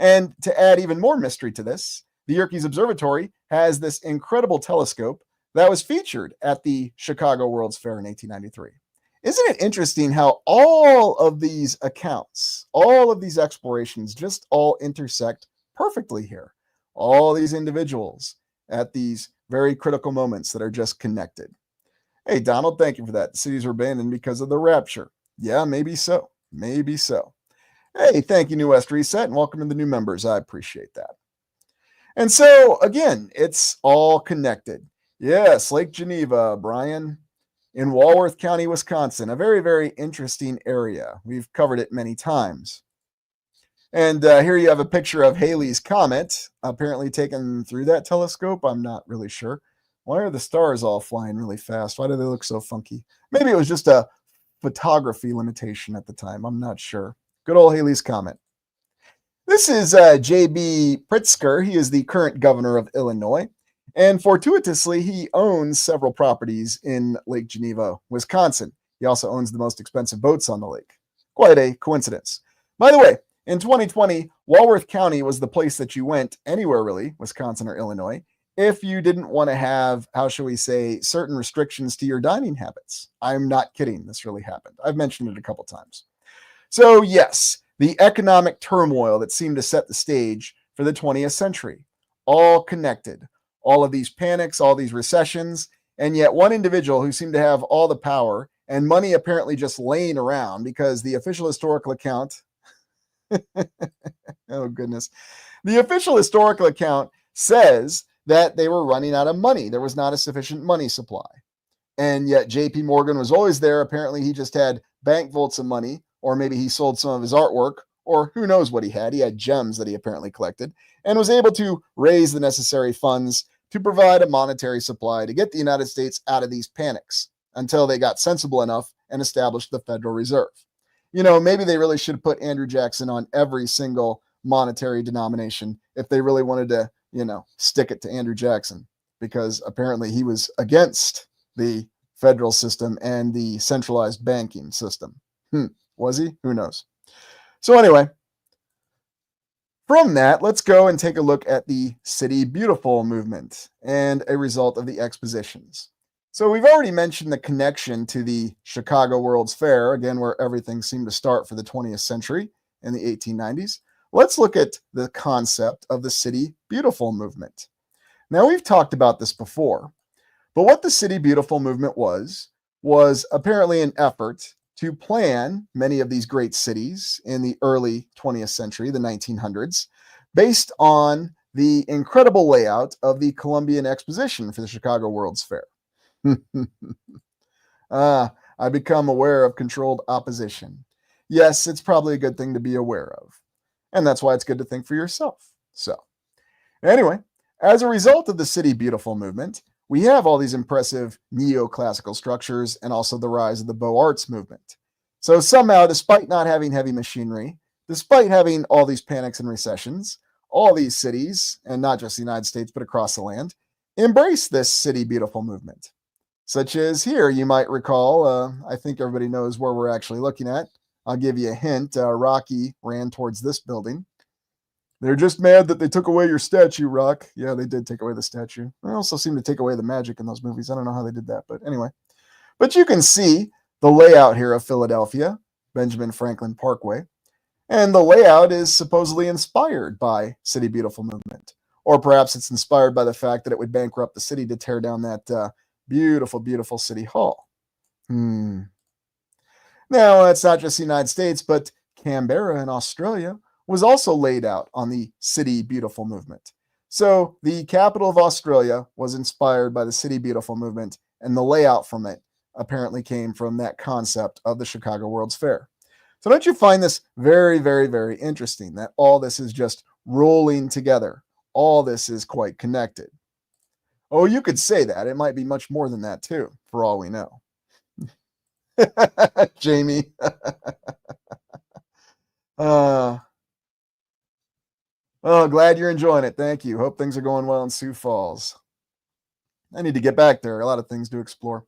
And to add even more mystery to this, the Yerkes Observatory has this incredible telescope that was featured at the Chicago World's Fair in 1893. Isn't it interesting how all of these accounts, all of these explorations just all intersect perfectly here? All these individuals at these very critical moments that are just connected. Hey, Donald, thank you for that. Cities were abandoned because of the rapture. Yeah, maybe so. Maybe so. Hey, thank you, New West Reset, and welcome to the new members. I appreciate that. And so, again, it's all connected. Yes, Lake Geneva, Brian, in Walworth County, Wisconsin, a very, very interesting area. We've covered it many times. And here you have a picture of Halley's Comet, apparently taken through that telescope. I'm not really sure. Why are the stars all flying really fast? Why do they look so funky? Maybe it was just a photography limitation at the time. I'm not sure. Good old Halley's Comet. This is J.B. Pritzker. He is the current governor of Illinois. And fortuitously, he owns several properties in Lake Geneva, Wisconsin. He also owns the most expensive boats on the lake. Quite a coincidence. By the way, in 2020, Walworth County was the place that you went anywhere really, Wisconsin or Illinois, if you didn't want to have, how shall we say, certain restrictions to your dining habits. I'm not kidding. This really happened. I've mentioned it a couple times. So yes, the economic turmoil that seemed to set the stage for the 20th century, all connected. All of these panics, all these recessions, and yet one individual who seemed to have all the power and money apparently just laying around because the official historical account oh, goodness. The official historical account says that they were running out of money. There was not a sufficient money supply. And yet J.P. Morgan was always there. Apparently, he just had bank vaults of money, or maybe he sold some of his artwork, or who knows what he had. He had gems that he apparently collected and was able to raise the necessary funds to provide a monetary supply to get the United States out of these panics until they got sensible enough and established the Federal Reserve. Maybe they really should have put Andrew Jackson on every single monetary denomination if they really wanted to, stick it to Andrew Jackson, because apparently he was against the federal system and the centralized banking system. Was he? Who knows? So anyway, from that, let's go and take a look at the City Beautiful movement and a result of the expositions. So we've already mentioned the connection to the Chicago World's Fair, again, where everything seemed to start for the 20th century in the 1890s. Let's look at the concept of the City Beautiful movement. Now, we've talked about this before, but what the City Beautiful movement was apparently an effort to plan many of these great cities in the early 20th century, the 1900s, based on the incredible layout of the Columbian Exposition for the Chicago World's Fair. I become aware of controlled opposition. Yes, it's probably a good thing to be aware of. And that's why it's good to think for yourself. So, anyway, as a result of the City Beautiful movement, we have all these impressive neoclassical structures and also the rise of the Beaux Arts movement. So, somehow, despite not having heavy machinery, despite having all these panics and recessions, all these cities, and not just the United States, but across the land, embrace this City Beautiful movement. Such as here, you might recall, I think everybody knows where we're actually looking at. I'll give you a hint. Rocky ran towards this building. They're just mad that they took away your statue, Rock. Yeah, they did take away the statue. They also seem to take away the magic in those movies. I don't know how they did that, but anyway. But you can see the layout here of Philadelphia, Benjamin Franklin Parkway. And the layout is supposedly inspired by City Beautiful movement. Or perhaps it's inspired by the fact that it would bankrupt the city to tear down that beautiful, beautiful City Hall. Now, it's not just the United States, but Canberra in Australia was also laid out on the City Beautiful movement. So the capital of Australia was inspired by the City Beautiful movement, and the layout from it apparently came from that concept of the Chicago World's Fair. So don't you find this very, very, very interesting that all this is just rolling together? All this is quite connected. Oh, you could say that. It might be much more than that too, for all we know. Jamie. Oh, glad you're enjoying it. Thank you. Hope things are going well in Sioux Falls. I need to get back there. A lot of things to explore.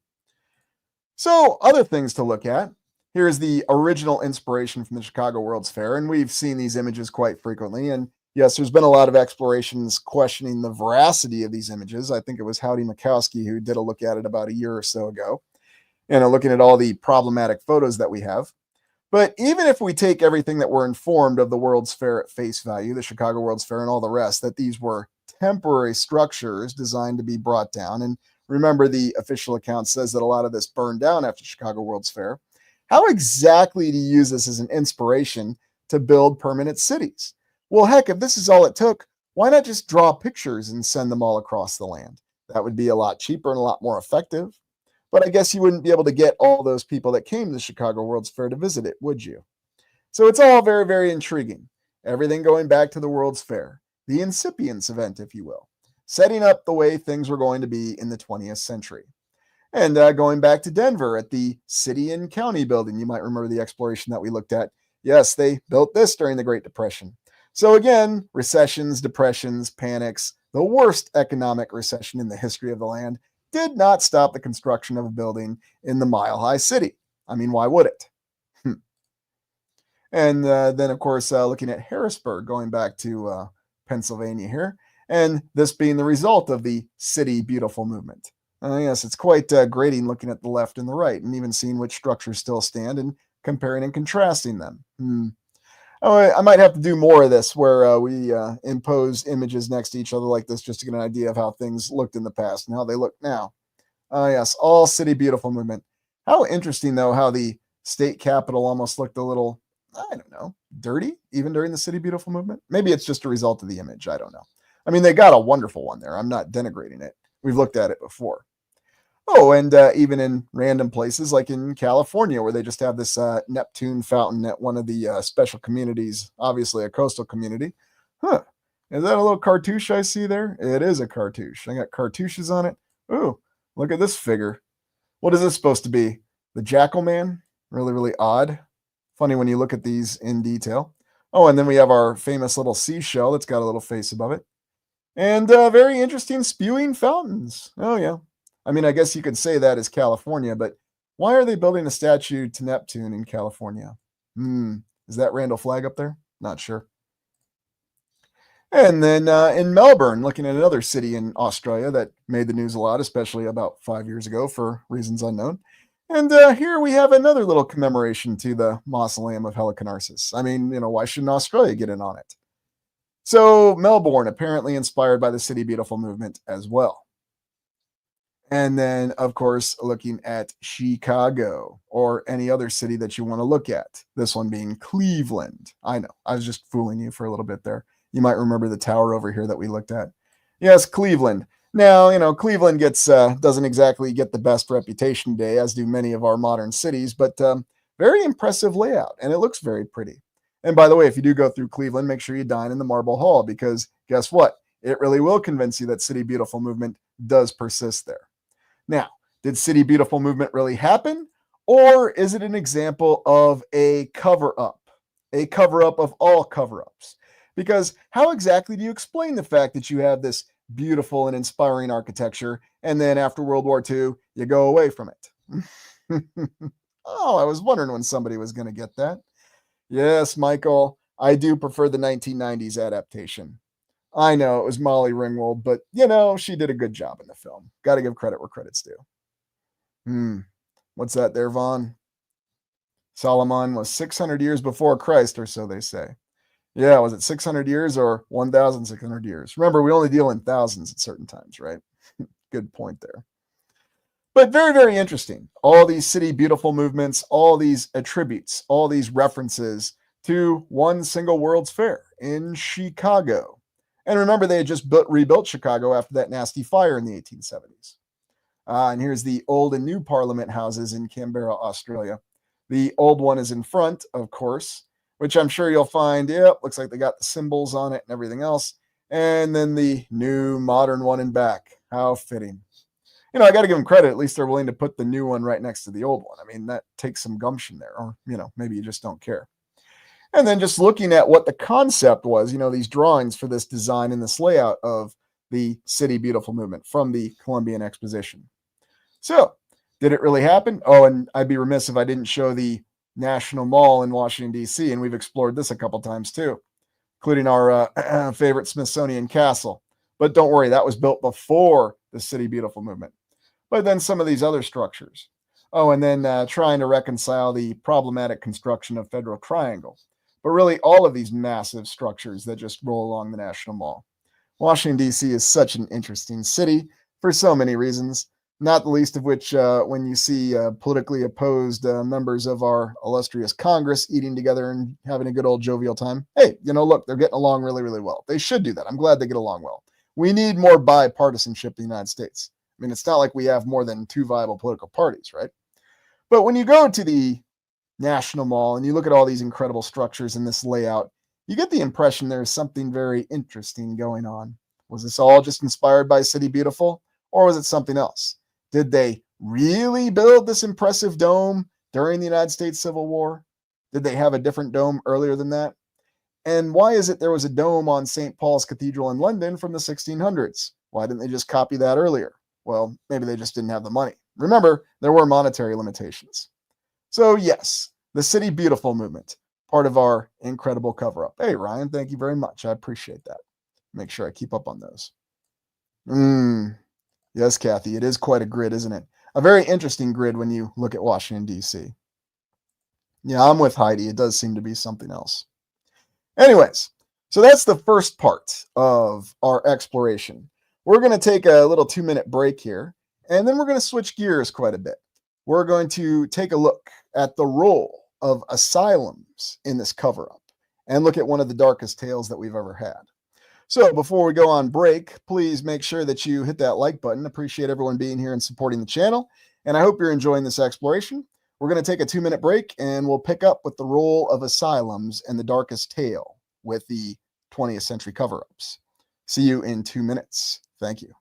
So, other things to look at. Here's the original inspiration from the Chicago World's Fair, and we've seen these images quite frequently. And yes, there's been a lot of explorations questioning the veracity of these images. I think it was Howdy Mikowski who did a look at it about a year or so ago, looking at all the problematic photos that we have. But even if we take everything that we're informed of the World's Fair at face value, the Chicago World's Fair and all the rest, that these were temporary structures designed to be brought down. And remember, the official account says that a lot of this burned down after Chicago World's Fair. How exactly do you use this as an inspiration to build permanent cities? Well, heck, if this is all it took, why not just draw pictures and send them all across the land? That would be a lot cheaper and a lot more effective. But I guess you wouldn't be able to get all those people that came to the Chicago World's Fair to visit it, would you? So it's all very, very intriguing. Everything going back to the World's Fair, the incipience event, if you will, setting up the way things were going to be in the 20th century. And going back to Denver at the City and County building, you might remember the exploration that we looked at. Yes, they built this during the Great Depression. So again, recessions, depressions, panics, the worst economic recession in the history of the land did not stop the construction of a building in the Mile High City. I mean, why would it? And then, of course, looking at Harrisburg, going back to Pennsylvania here, and this being the result of the City Beautiful movement. Yes, it's quite grating looking at the left and the right and even seeing which structures still stand and comparing and contrasting them. Oh, I might have to do more of this where we impose images next to each other like this just to get an idea of how things looked in the past and how they look now. Yes, all City Beautiful movement. How interesting, though, how the state capitol almost looked a little, I don't know, dirty, even during the City Beautiful movement. Maybe it's just a result of the image. I don't know. I mean, they got a wonderful one there. I'm not denigrating it. We've looked at it before. Oh, and even in random places like in California, where they just have this Neptune fountain at one of the special communities, obviously a coastal community. Huh. Is that a little cartouche I see there? It is a cartouche. I got cartouches on it. Ooh, look at this figure. What is this supposed to be? The Jackal Man? Really, really odd. Funny when you look at these in detail. Oh, and then we have our famous little seashell that's got a little face above it. And very interesting spewing fountains. Oh, yeah. I mean, I guess you could say that is California, but why are they building a statue to Neptune in California? Is that Randall Flagg up there? Not sure. And then in Melbourne, looking at another city in Australia that made the news a lot, especially about 5 years ago for reasons unknown. And here we have another little commemoration to the mausoleum of Helicanarsis. I mean, why shouldn't Australia get in on it? So, Melbourne, apparently inspired by the City Beautiful movement as well. And then, of course, looking at Chicago or any other city that you want to look at. This one being Cleveland. I know, I was just fooling you for a little bit there. You might remember the tower over here that we looked at. Yes, Cleveland. Now, Cleveland gets doesn't exactly get the best reputation today, as do many of our modern cities, but very impressive layout, and it looks very pretty. And by the way, if you do go through Cleveland, make sure you dine in the Marble Hall because guess what? It really will convince you that City Beautiful movement does persist there. Now, did City Beautiful movement really happen? Or is it an example of a cover up? A cover up of all cover ups? Because how exactly do you explain the fact that you have this beautiful and inspiring architecture and then after World War II, you go away from it? Oh, I was wondering when somebody was going to get that. Yes, Michael, I do prefer the 1990s adaptation. I know it was Molly Ringwald, but she did a good job in the film. Got to give credit where credit's due. Hmm. What's that there, Vaughn? Solomon was 600 years before Christ, or so they say. Yeah, was it 600 years or 1,600 years? Remember, we only deal in thousands at certain times, right? Good point there. But very, very interesting. All these City Beautiful movements, all these attributes, all these references to one single World's Fair in Chicago. And remember, they had just rebuilt Chicago after that nasty fire in the 1870s. And here's the old and new Parliament houses in Canberra, Australia. The old one is in front, of course, which I'm sure you'll find, yep, looks like they got the symbols on it and everything else. And then the new modern one in back. How fitting. I got to give them credit. At least they're willing to put the new one right next to the old one. I mean, that takes some gumption there. Or, maybe you just don't care. And then just looking at what the concept was, these drawings for this design and this layout of the City Beautiful movement from the Columbian Exposition. So, did it really happen? Oh, and I'd be remiss if I didn't show the National Mall in Washington, D.C., and we've explored this a couple times too, including our favorite Smithsonian Castle. But don't worry, that was built before the City Beautiful movement. But then some of these other structures. Oh, and then trying to reconcile the problematic construction of Federal Triangle. But really, all of these massive structures that just roll along the National Mall. Washington, D.C. is such an interesting city for so many reasons, not the least of which when you see politically opposed members of our illustrious Congress eating together and having a good old jovial time. Hey, look, they're getting along really, really well. They should do that. I'm glad they get along well. We need more bipartisanship in the United States. I mean, it's not like we have more than two viable political parties, right? But when you go to the National Mall and you look at all these incredible structures in this layout, you get the impression there's something very interesting going on. Was this all just inspired by City Beautiful, or was it something else? Did they really build this impressive dome during the United States Civil War? Did they have a different dome earlier than that? And why is it there was a dome on St. Paul's Cathedral in London from the 1600s? Why didn't they just copy that earlier? Well, maybe they just didn't have the money. Remember, there were monetary limitations. So yes, the City Beautiful movement, part of our incredible cover-up. Hey, Ryan, thank you very much. I appreciate that. Make sure I keep up on those. Yes, Kathy, it is quite a grid, isn't it? A very interesting grid when you look at Washington, D.C. Yeah, I'm with Heidi. It does seem to be something else. Anyways, so that's the first part of our exploration. We're going to take a little 2-minute break here, and then we're going to switch gears quite a bit. We're going to take a look at the role of asylums in this cover-up and look at one of the darkest tales that we've ever had. So before we go on break, please make sure that you hit that like button. Appreciate everyone being here and supporting the channel, and I hope you're enjoying this exploration. We're going to take a 2-minute break, and we'll pick up with the role of asylums and the darkest tale with the 20th century cover-ups. See you in 2 minutes. Thank you.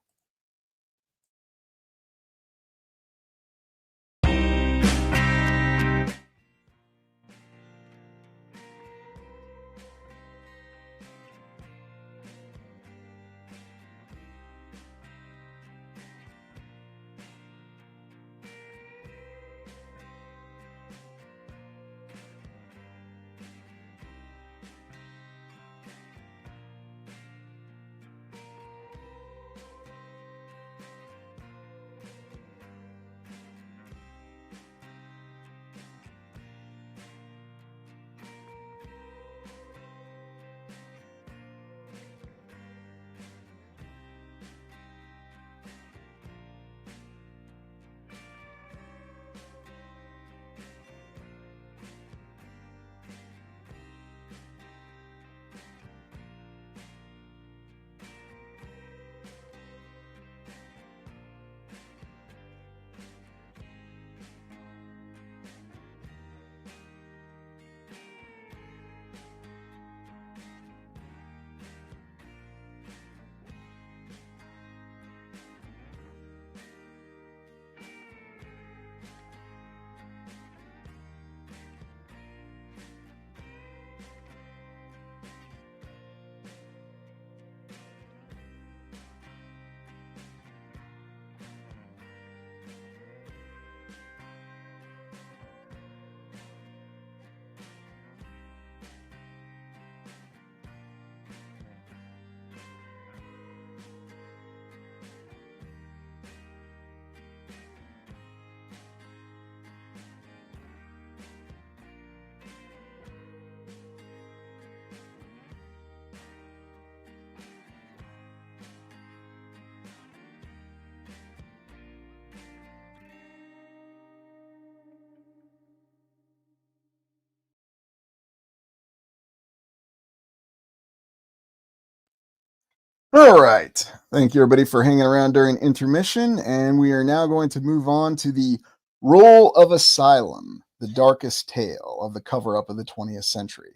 All right. Thank you, everybody, for hanging around during intermission. And we are now going to move on to the role of Asylum, the darkest tale of the cover up of the 20th century.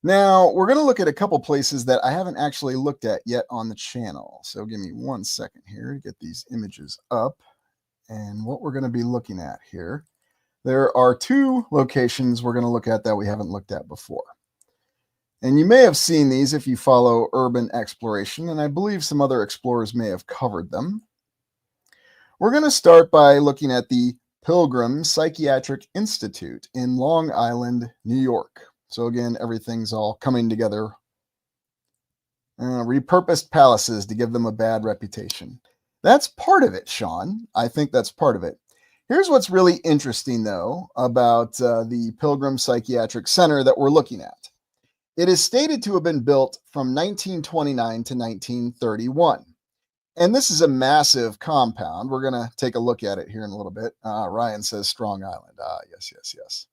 Now, we're going to look at a couple places that I haven't actually looked at yet on the channel. So give me 1 second here to get these images up. And what we're going to be looking at here, there are two locations we're going to look at that we haven't looked at before. And you may have seen these if you follow urban exploration, and I believe some other explorers may have covered them. We're going to start by looking at the Pilgrim Psychiatric Institute in Long Island, New York. So again, everything's all coming together. Repurposed palaces to give them a bad reputation. That's part of it, Sean. I think that's part of it. Here's what's really interesting, though, about the Pilgrim Psychiatric Center that we're looking at. It is stated to have been built from 1929 to 1931. And this is a massive compound. We're going to take a look at it here in a little bit. Ryan says Strong Island. Yes, yes, yes.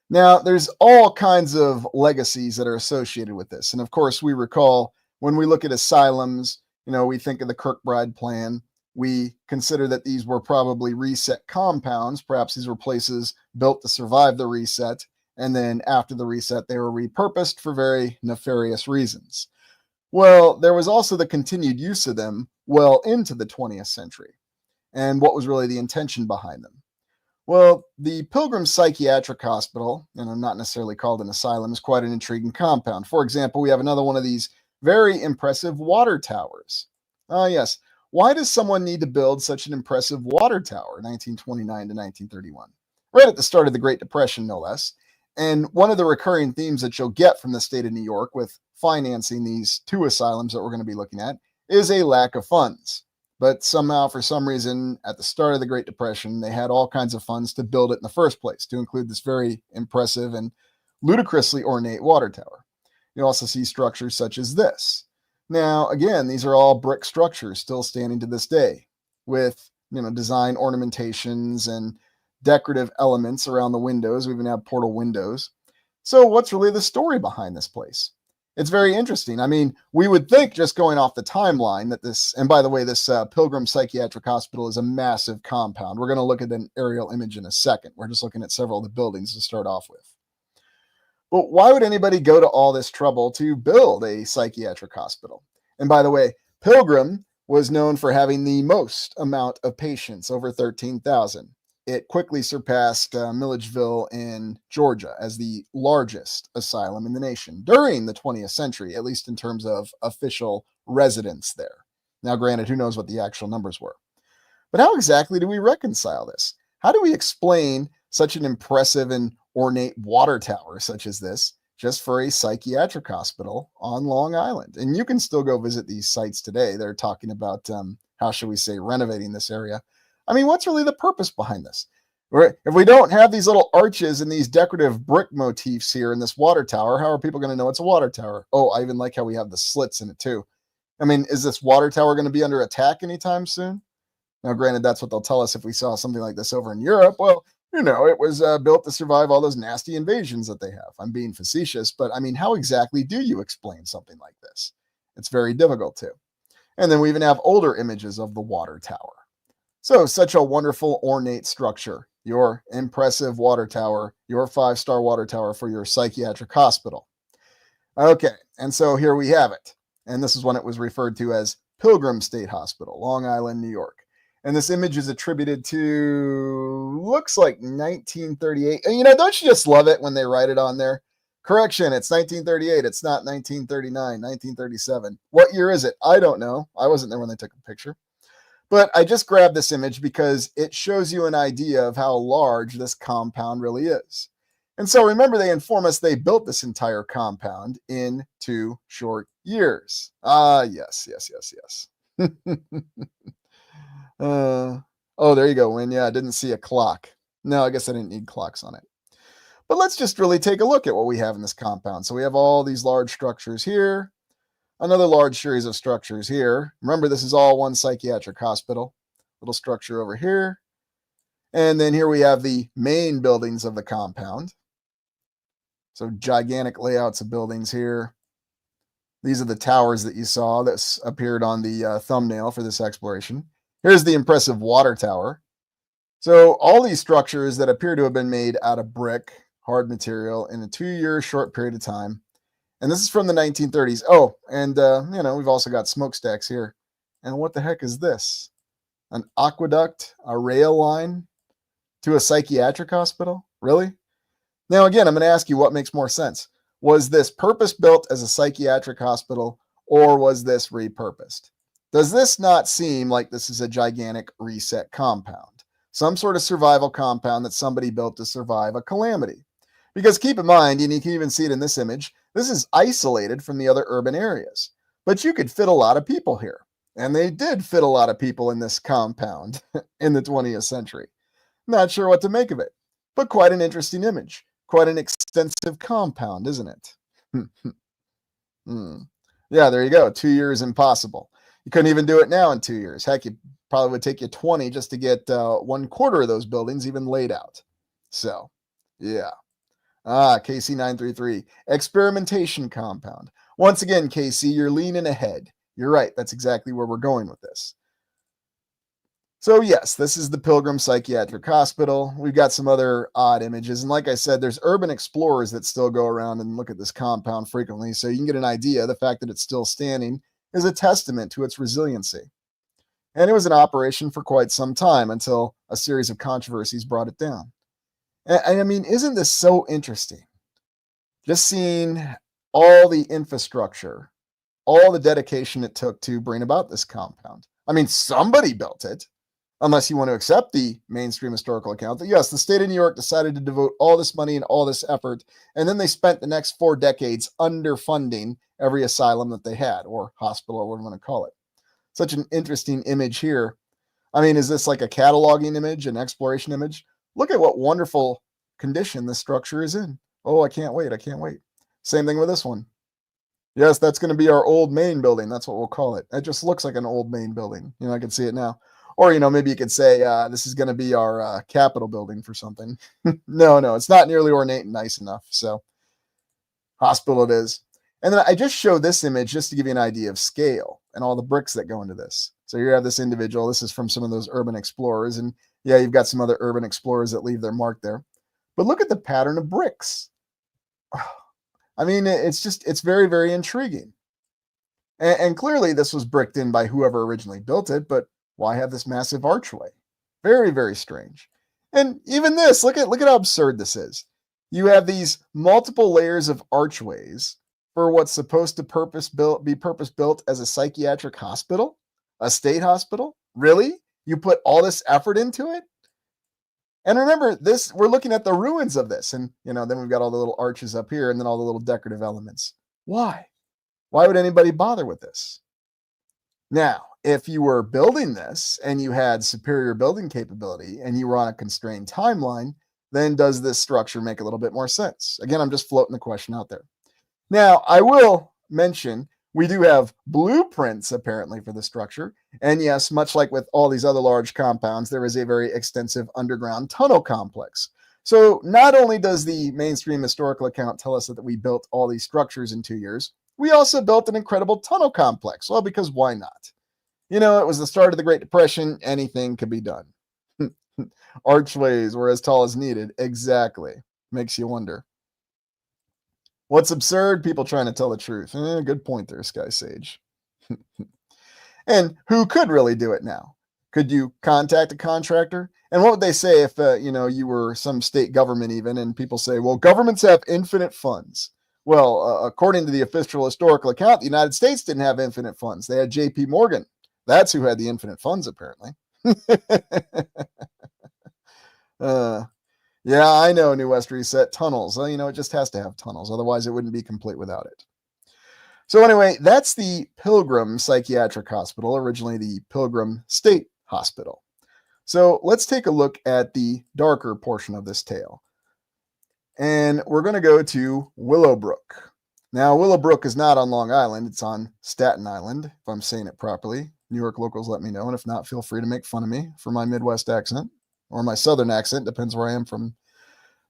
Now, there's all kinds of legacies that are associated with this. And of course, we recall when we look at asylums, we think of the Kirkbride plan. We consider that these were probably reset compounds. Perhaps these were places built to survive the reset. And then after the reset, they were repurposed for very nefarious reasons. Well, there was also the continued use of them well into the 20th century. And what was really the intention behind them? Well, the Pilgrim Psychiatric Hospital, and I'm not necessarily called an asylum, is quite an intriguing compound. For example, we have another one of these very impressive water towers. Yes. Why does someone need to build such an impressive water tower, 1929 to 1931? Right at the start of the Great Depression, no less. And one of the recurring themes that you'll get from the state of New York with financing these two asylums that we're going to be looking at is a lack of funds. But somehow, for some reason, at the start of the Great Depression, they had all kinds of funds to build it in the first place, to include this very impressive and ludicrously ornate water tower. You also see structures such as this. Now, again, these are all brick structures still standing to this day with, design ornamentations and decorative elements around the windows. We even have portal windows. So what's really the story behind this place? It's very interesting. I mean, we would think, just going off the timeline, that this, and by the way, this Pilgrim Psychiatric Hospital is a massive compound. We're going to look at an aerial image in a second. We're just looking at several of the buildings to start off with. But why would anybody go to all this trouble to build a psychiatric hospital? And by the way, Pilgrim was known for having the most amount of patients, over 13,000. It quickly surpassed Milledgeville in Georgia as the largest asylum in the nation during the 20th century, at least in terms of official residents there. Now, granted, who knows what the actual numbers were. But how exactly do we reconcile this? How do we explain such an impressive and ornate water tower such as this just for a psychiatric hospital on Long Island? And you can still go visit these sites today. They're talking about, how should we say, renovating this area. I mean, what's really the purpose behind this? If we don't have these little arches and these decorative brick motifs here in this water tower, how are people going to know it's a water tower? Oh, I even like how we have the slits in it too. I mean, is this water tower going to be under attack anytime soon? Now, granted, that's what they'll tell us if we saw something like this over in Europe. Well, it was built to survive all those nasty invasions that they have. I'm being facetious, but I mean, how exactly do you explain something like this? It's very difficult to. And then we even have older images of the water tower. So, such a wonderful, ornate structure. Your impressive water tower, your 5-star water tower for your psychiatric hospital. Okay, and so here we have it. And this is when it was referred to as Pilgrim State Hospital, Long Island, New York. And this image is attributed to, looks like 1938. And don't you just love it when they write it on there? Correction, it's 1938. It's not 1939, 1937. What year is it? I don't know. I wasn't there when they took the picture. But I just grabbed this image because it shows you an idea of how large this compound really is. And so remember, they inform us they built this entire compound in 2 short years. Yes, yes, yes, yes. Oh, there you go, Win. Yeah, I didn't see a clock. No, I guess I didn't need clocks on it. But let's just really take a look at what we have in this compound. So we have all these large structures here. Another large series of structures here. Remember, this is all one psychiatric hospital. Little structure over here. And then here we have the main buildings of the compound. So gigantic layouts of buildings here. These are the towers that you saw that appeared on the thumbnail for this exploration. Here's the impressive water tower. So all these structures that appear to have been made out of brick, hard material, in a 2-year short period of time. And this is from the 1930s. Oh, and we've also got smokestacks here. And what the heck is this? An aqueduct, a rail line to a psychiatric hospital? Really? Now, again, I'm going to ask you what makes more sense. Was this purpose-built as a psychiatric hospital, or was this repurposed? Does this not seem like this is a gigantic reset compound? Some sort of survival compound that somebody built to survive a calamity. Because keep in mind, and you can even see it in this image, this is isolated from the other urban areas. But you could fit a lot of people here. And they did fit a lot of people in this compound in the 20th century. Not sure what to make of it, but quite an interesting image. Quite an extensive compound, isn't it? Yeah, there you go. 2 years impossible. You couldn't even do it now in 2 years. Heck, it probably would take you 20 just to get 1/4 of those buildings even laid out. So, yeah. KC933, experimentation compound. Once again, KC, you're leaning ahead. You're right. That's exactly where we're going with this. So yes, this is the Pilgrim Psychiatric Hospital. We've got some other odd images. And like I said, there's urban explorers that still go around and look at this compound frequently. So you can get an idea. The fact that it's still standing is a testament to its resiliency. And it was in operation for quite some time until a series of controversies brought it down. And I mean, isn't this so interesting? Just seeing all the infrastructure, all the dedication it took to bring about this compound. I mean, somebody built it. Unless you want to accept the mainstream historical account that, yes, the state of New York decided to devote all this money and all this effort, and then they spent the next 4 decades underfunding every asylum that they had, or hospital, or what you want to call it. Such an interesting image here. I mean, is this like a cataloging image, an exploration image? Look at what wonderful condition this structure is in. Oh, I can't wait. I can't wait. Same thing with this one. Yes, that's going to be our old main building. That's what we'll call it. It just looks like an old main building. I can see it now. Or, maybe you could say this is going to be our Capitol building for something. No, it's not nearly ornate and nice enough. So, hospital it is. And then I just show this image just to give you an idea of scale and all the bricks that go into this. So you have this individual. This is from some of those urban explorers. And yeah, you've got some other urban explorers that leave their mark there. But look at the pattern of bricks. I mean, it's very, very intriguing. And clearly this was bricked in by whoever originally built it, but why have this massive archway? Very, very strange. And even this, look at how absurd this is. You have these multiple layers of archways for what's supposed to be purpose-built as a psychiatric hospital, a state hospital. Really? You put all this effort into it? And remember, we're looking at the ruins of this. And, then we've got all the little arches up here and then all the little decorative elements. Why? Why would anybody bother with this? Now, if you were building this and you had superior building capability and you were on a constrained timeline, then does this structure make a little bit more sense? Again, I'm just floating the question out there. Now, I will mention we do have blueprints apparently for the structure. And yes, much like with all these other large compounds, there is a very extensive underground tunnel complex. So not only does the mainstream historical account tell us that we built all these structures in 2 years, we also built an incredible tunnel complex. Well, because why not? It was the start of the Great Depression. Anything could be done. Archways were as tall as needed. Exactly. Makes you wonder. What's absurd? People trying to tell the truth. Good point there, Sky Sage. And who could really do it now? Could you contact a contractor? And what would they say if, you were some state government even, and people say, well, governments have infinite funds. Well, according to the official historical account, the United States didn't have infinite funds. They had J.P. Morgan. That's who had the infinite funds, apparently. Yeah, I know, New West Reset, tunnels. Well, it just has to have tunnels. Otherwise, it wouldn't be complete without it. So anyway, that's the Pilgrim Psychiatric Hospital, originally the Pilgrim State Hospital. So let's take a look at the darker portion of this tale. And we're going to go to Willowbrook. Now, Willowbrook is not on Long Island. It's on Staten Island, if I'm saying it properly. New York locals, let me know. And if not, feel free to make fun of me for my Midwest accent or my Southern accent. Depends where I am from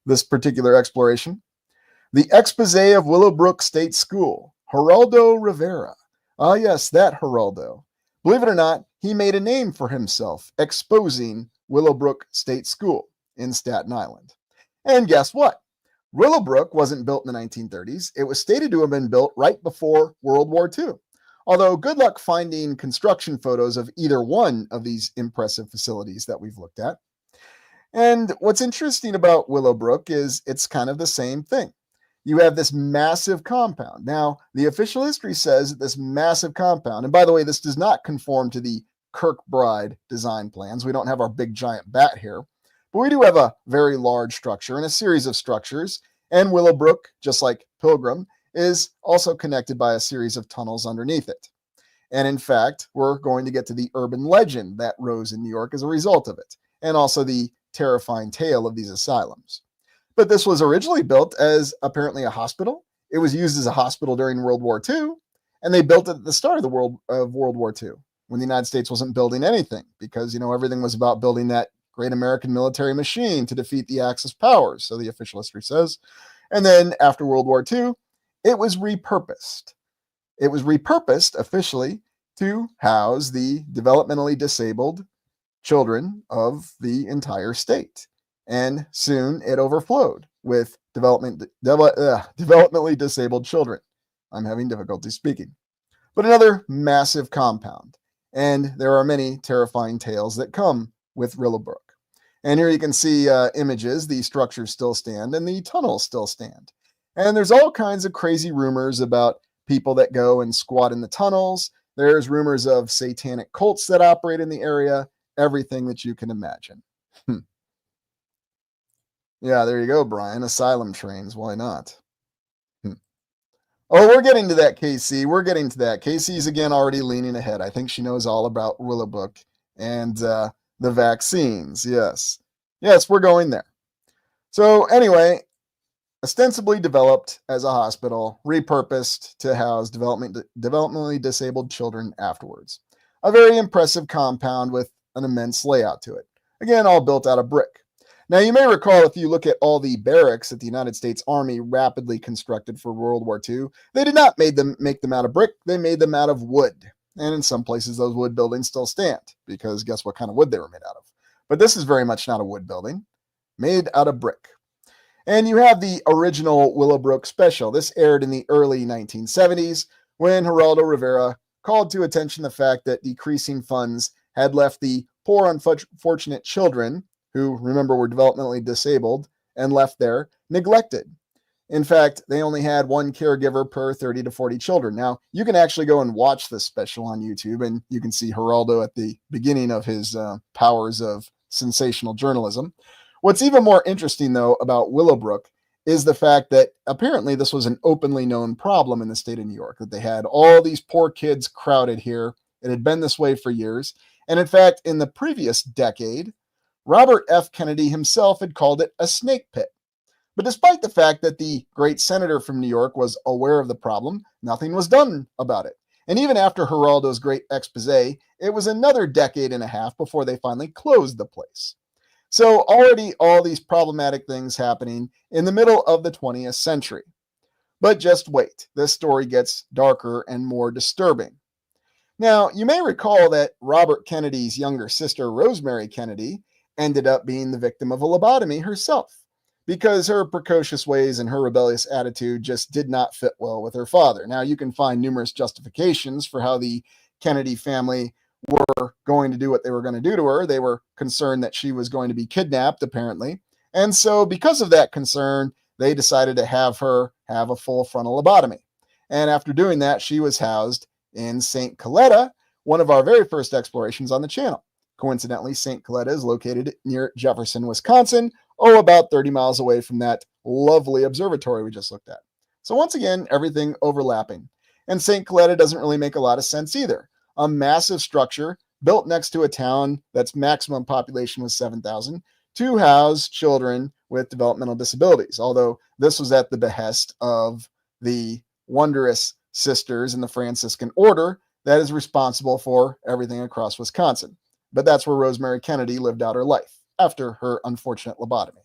this particular exploration. The expose of Willowbrook State School, Geraldo Rivera. Ah, yes, that Geraldo. Believe it or not, he made a name for himself exposing Willowbrook State School in Staten Island. And guess what? Willowbrook wasn't built in the 1930s. It was stated to have been built right before World War II. Although, good luck finding construction photos of either one of these impressive facilities that we've looked at. And what's interesting about Willowbrook is it's kind of the same thing. You have this massive compound. Now, the official history says that this massive compound, and by the way, this does not conform to the Kirkbride design plans. We don't have our big giant bat here, but we do have a very large structure and a series of structures. And Willowbrook, just like Pilgrim, is also connected by a series of tunnels underneath it. And in fact, we're going to get to the urban legend that rose in New York as a result of it, and also the terrifying tale of these asylums. But this was originally built as apparently a hospital. It was used as a hospital during World War II, and they built it at the start of World War II when the United States wasn't building anything because, everything was about building that great American military machine to defeat the Axis powers, so the official history says. And then after World War II, it was repurposed. It was repurposed officially to house the developmentally disabled children of the entire state. And soon it overflowed with developmentally disabled children. I'm having difficulty speaking. But another massive compound. And there are many terrifying tales that come with Willowbrook. And here you can see images. The structures still stand and the tunnels still stand. And there's all kinds of crazy rumors about people that go and squat in the tunnels. There's rumors of satanic cults that operate in the area. Everything that you can imagine. Yeah, there you go, Brian. Asylum trains. Why not? Oh, we're getting to that, KC. We're getting to that. KC's again already leaning ahead. I think she knows all about Willowbrook and the vaccines. Yes. Yes, we're going there. So anyway, ostensibly developed as a hospital, repurposed to house developmentally disabled children afterwards. A very impressive compound with an immense layout to it. Again, all built out of brick. Now, you may recall if you look at all the barracks that the United States Army rapidly constructed for World War II, they did not make them out of brick, they made them out of wood. And in some places, those wood buildings still stand, because guess what kind of wood they were made out of? But this is very much not a wood building, made out of brick. And you have the original Willowbrook special. This aired in the early 1970s when Geraldo Rivera called to attention the fact that decreasing funds had left the poor, unfortunate children, who, remember, were developmentally disabled and left there, neglected. In fact, they only had one caregiver per 30 to 40 children. Now, you can actually go and watch this special on YouTube, and you can see Geraldo at the beginning of his powers of sensational journalism. What's even more interesting, though, about Willowbrook is the fact that apparently this was an openly known problem in the state of New York, that they had all these poor kids crowded here. It had been this way for years. And in fact, in the previous decade, Robert F. Kennedy himself had called it a snake pit. But despite the fact that the great senator from New York was aware of the problem, nothing was done about it. And even after Geraldo's great expose, it was another decade and a half before they finally closed the place. So already all these problematic things happening in the middle of the 20th century. But just wait, this story gets darker and more disturbing. Now, you may recall that Robert Kennedy's younger sister, Rosemary Kennedy, ended up being the victim of a lobotomy herself because her precocious ways and her rebellious attitude just did not fit well with her father. Now, you can find numerous justifications for how the Kennedy family were going to do what they were going to do to her. They were concerned that she was going to be kidnapped, apparently. And so because of that concern, they decided to have her have a full frontal lobotomy. And after doing that, she was housed in St. Coletta, one of our very first explorations on the channel. Coincidentally, St. Coletta is located near Jefferson, Wisconsin, about 30 miles away from that lovely observatory we just looked at. So once again, everything overlapping. And St. Coletta doesn't really make a lot of sense either. A massive structure built next to a town that's maximum population was 7,000 to house children with developmental disabilities, although this was at the behest of the wondrous sisters in the Franciscan order that is responsible for everything across Wisconsin. But that's where Rosemary Kennedy lived out her life after her unfortunate lobotomy.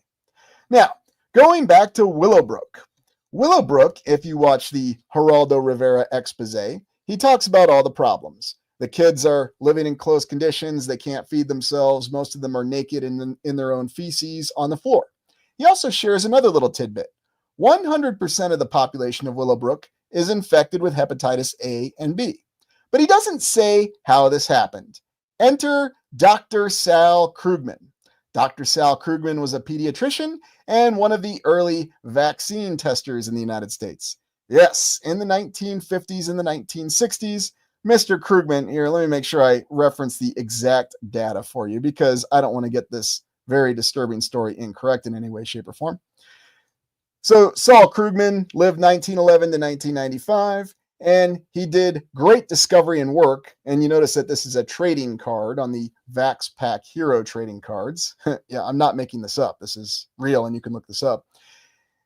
Now, going back to Willowbrook. Willowbrook, if you watch the Geraldo Rivera expose, he talks about all the problems. The kids are living in close conditions. They can't feed themselves. Most of them are naked in their own feces on the floor. He also shares another little tidbit. 100% of the population of Willowbrook is infected with hepatitis A and B. But he doesn't say how this happened. Enter Dr. Sal Krugman. Dr. Sal Krugman was a pediatrician and one of the early vaccine testers in the United States. Yes, in the 1950s and the 1960s, Mr. Krugman, here, let me make sure I reference the exact data for you because I don't want to get this very disturbing story incorrect in any way, shape, or form. So Saul Krugman lived 1911 to 1995, and he did great discovery and work. And you notice that this is a trading card on the VaxPack Hero trading cards. Yeah, I'm not making this up. This is real, and you can look this up.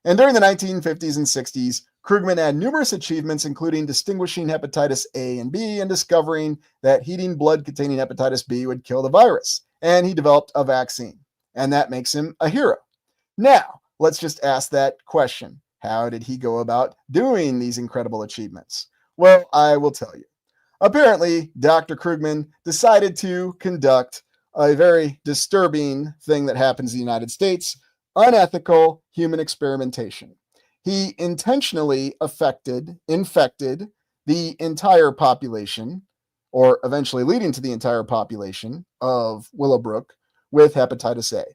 And during the 1950s and 60s, Krugman had numerous achievements, including distinguishing hepatitis A and B and discovering that heating blood containing hepatitis B would kill the virus. And he developed a vaccine, and that makes him a hero. Now, let's just ask that question. How did he go about doing these incredible achievements? Well, I will tell you. Apparently, Dr. Krugman decided to conduct a very disturbing thing that happens in the United States, unethical human experimentation. He intentionally infected the entire population, or eventually leading to the entire population of Willowbrook with hepatitis A.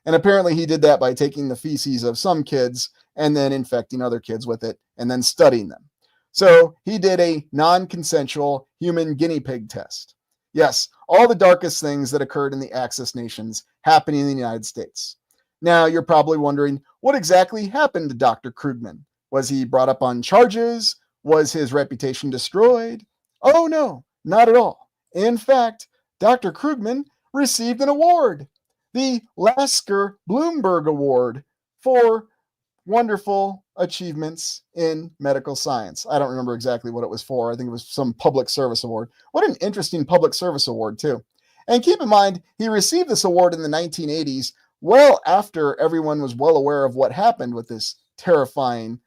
And apparently he did that by taking the feces of some kids and then infecting other kids with it and then studying them. So he did a non-consensual human guinea pig test. Yes, all the darkest things that occurred in the Axis nations happening in the United States. Now you're probably wondering, what exactly happened to Dr. Krugman? Was he brought up on charges? Was his reputation destroyed? Oh no, not at all. In fact, Dr. Krugman received an award, the Lasker Bloomberg Award for wonderful achievements in medical science. I don't remember exactly what it was for. I think it was some public service award. What an interesting public service award, too. And keep in mind, he received this award in the 1980s, well after everyone was well aware of what happened with this terrifying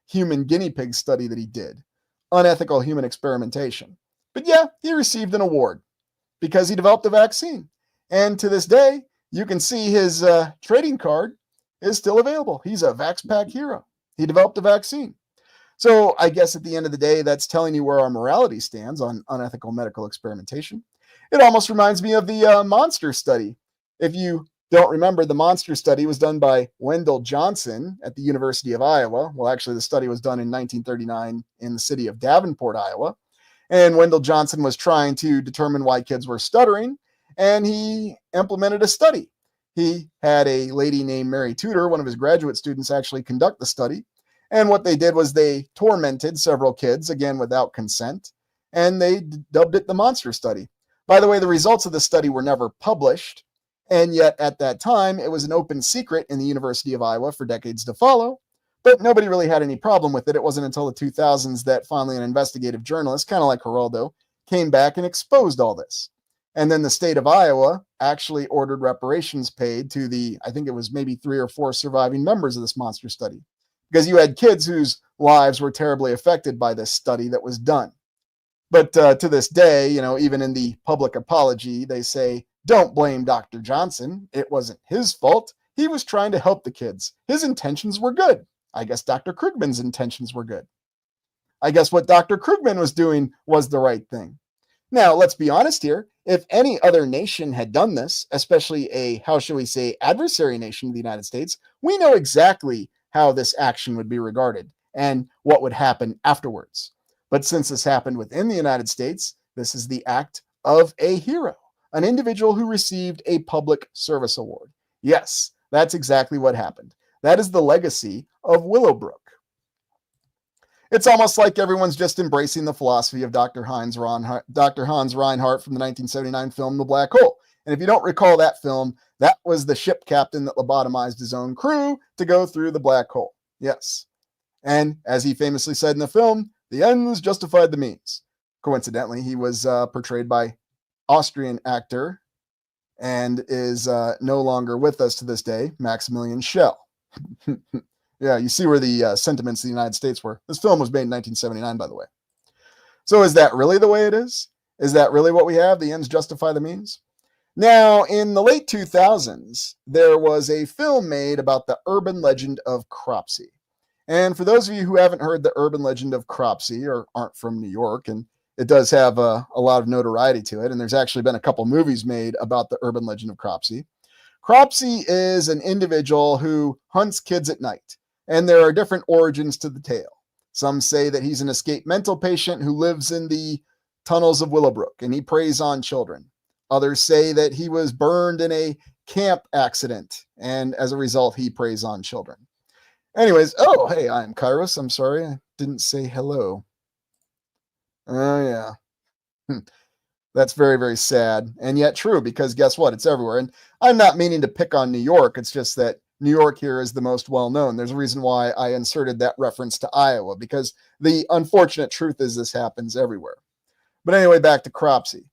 human guinea pig study that he did. Unethical human experimentation. But yeah, he received an award because he developed a vaccine. And to this day, you can see his trading card is still available. He's a VaxPack hero. He developed a vaccine. So I guess at the end of the day, that's telling you where our morality stands on unethical medical experimentation. It almost reminds me of the monster study. If you don't remember, the monster study was done by Wendell Johnson at the University of Iowa. Well, actually, the study was done in 1939 in the city of Davenport, Iowa. And Wendell Johnson was trying to determine why kids were stuttering, and he implemented a study. He had a lady named Mary Tudor, one of his graduate students, actually conduct the study. And what they did was they tormented several kids, again, without consent, and they dubbed it the monster study. By the way, the results of the study were never published, and yet at that time, it was an open secret in the University of Iowa for decades to follow, but nobody really had any problem with it. It wasn't until the 2000s that finally an investigative journalist, kind of like Geraldo, came back and exposed all this. And then the state of Iowa actually ordered reparations paid to the, I think it was maybe 3 or 4 surviving members of this monster study, because you had kids whose lives were terribly affected by this study that was done. But to this day, even in the public apology, they say, don't blame Dr. Johnson. It wasn't his fault. He was trying to help the kids. His intentions were good. I guess Dr. Krugman's intentions were good. I guess what Dr. Krugman was doing was the right thing. Now, let's be honest here. If any other nation had done this, especially a, how shall we say, adversary nation of the United States, we know exactly how this action would be regarded and what would happen afterwards. But since this happened within the United States, this is the act of a hero, an individual who received a public service award. Yes, that's exactly what happened. That is the legacy of Willowbrook. It's almost like everyone's just embracing the philosophy of Dr. Hans Reinhardt from the 1979 film The Black Hole. And if you don't recall that film, that was the ship captain that lobotomized his own crew to go through the black hole. Yes. And as he famously said in the film, the ends justified the means. Coincidentally, he was portrayed by Austrian actor and is no longer with us to this day, Maximilian Schell. Yeah, you see where the sentiments of the United States were. This film was made in 1979, by the way. So is that really the way it is? Is that really what we have? The ends justify the means? Now, in the late 2000s, there was a film made about the urban legend of Cropsey. And for those of you who haven't heard the urban legend of Cropsey or aren't from New York, and it does have a lot of notoriety to it, and there's actually been a couple movies made about the urban legend of Cropsey. Cropsey is an individual who hunts kids at night, and there are different origins to the tale. Some say that he's an escaped mental patient who lives in the tunnels of Willowbrook and he preys on children. Others say that he was burned in a camp accident, and as a result, he preys on children. Anyways, oh, hey, I'm Kairos. I'm sorry, I didn't say hello. Oh, yeah. That's very, very sad and yet true because guess what? It's everywhere. And I'm not meaning to pick on New York. It's just that New York here is the most well known. There's a reason why I inserted that reference to Iowa because the unfortunate truth is this happens everywhere. But anyway, back to Cropsey.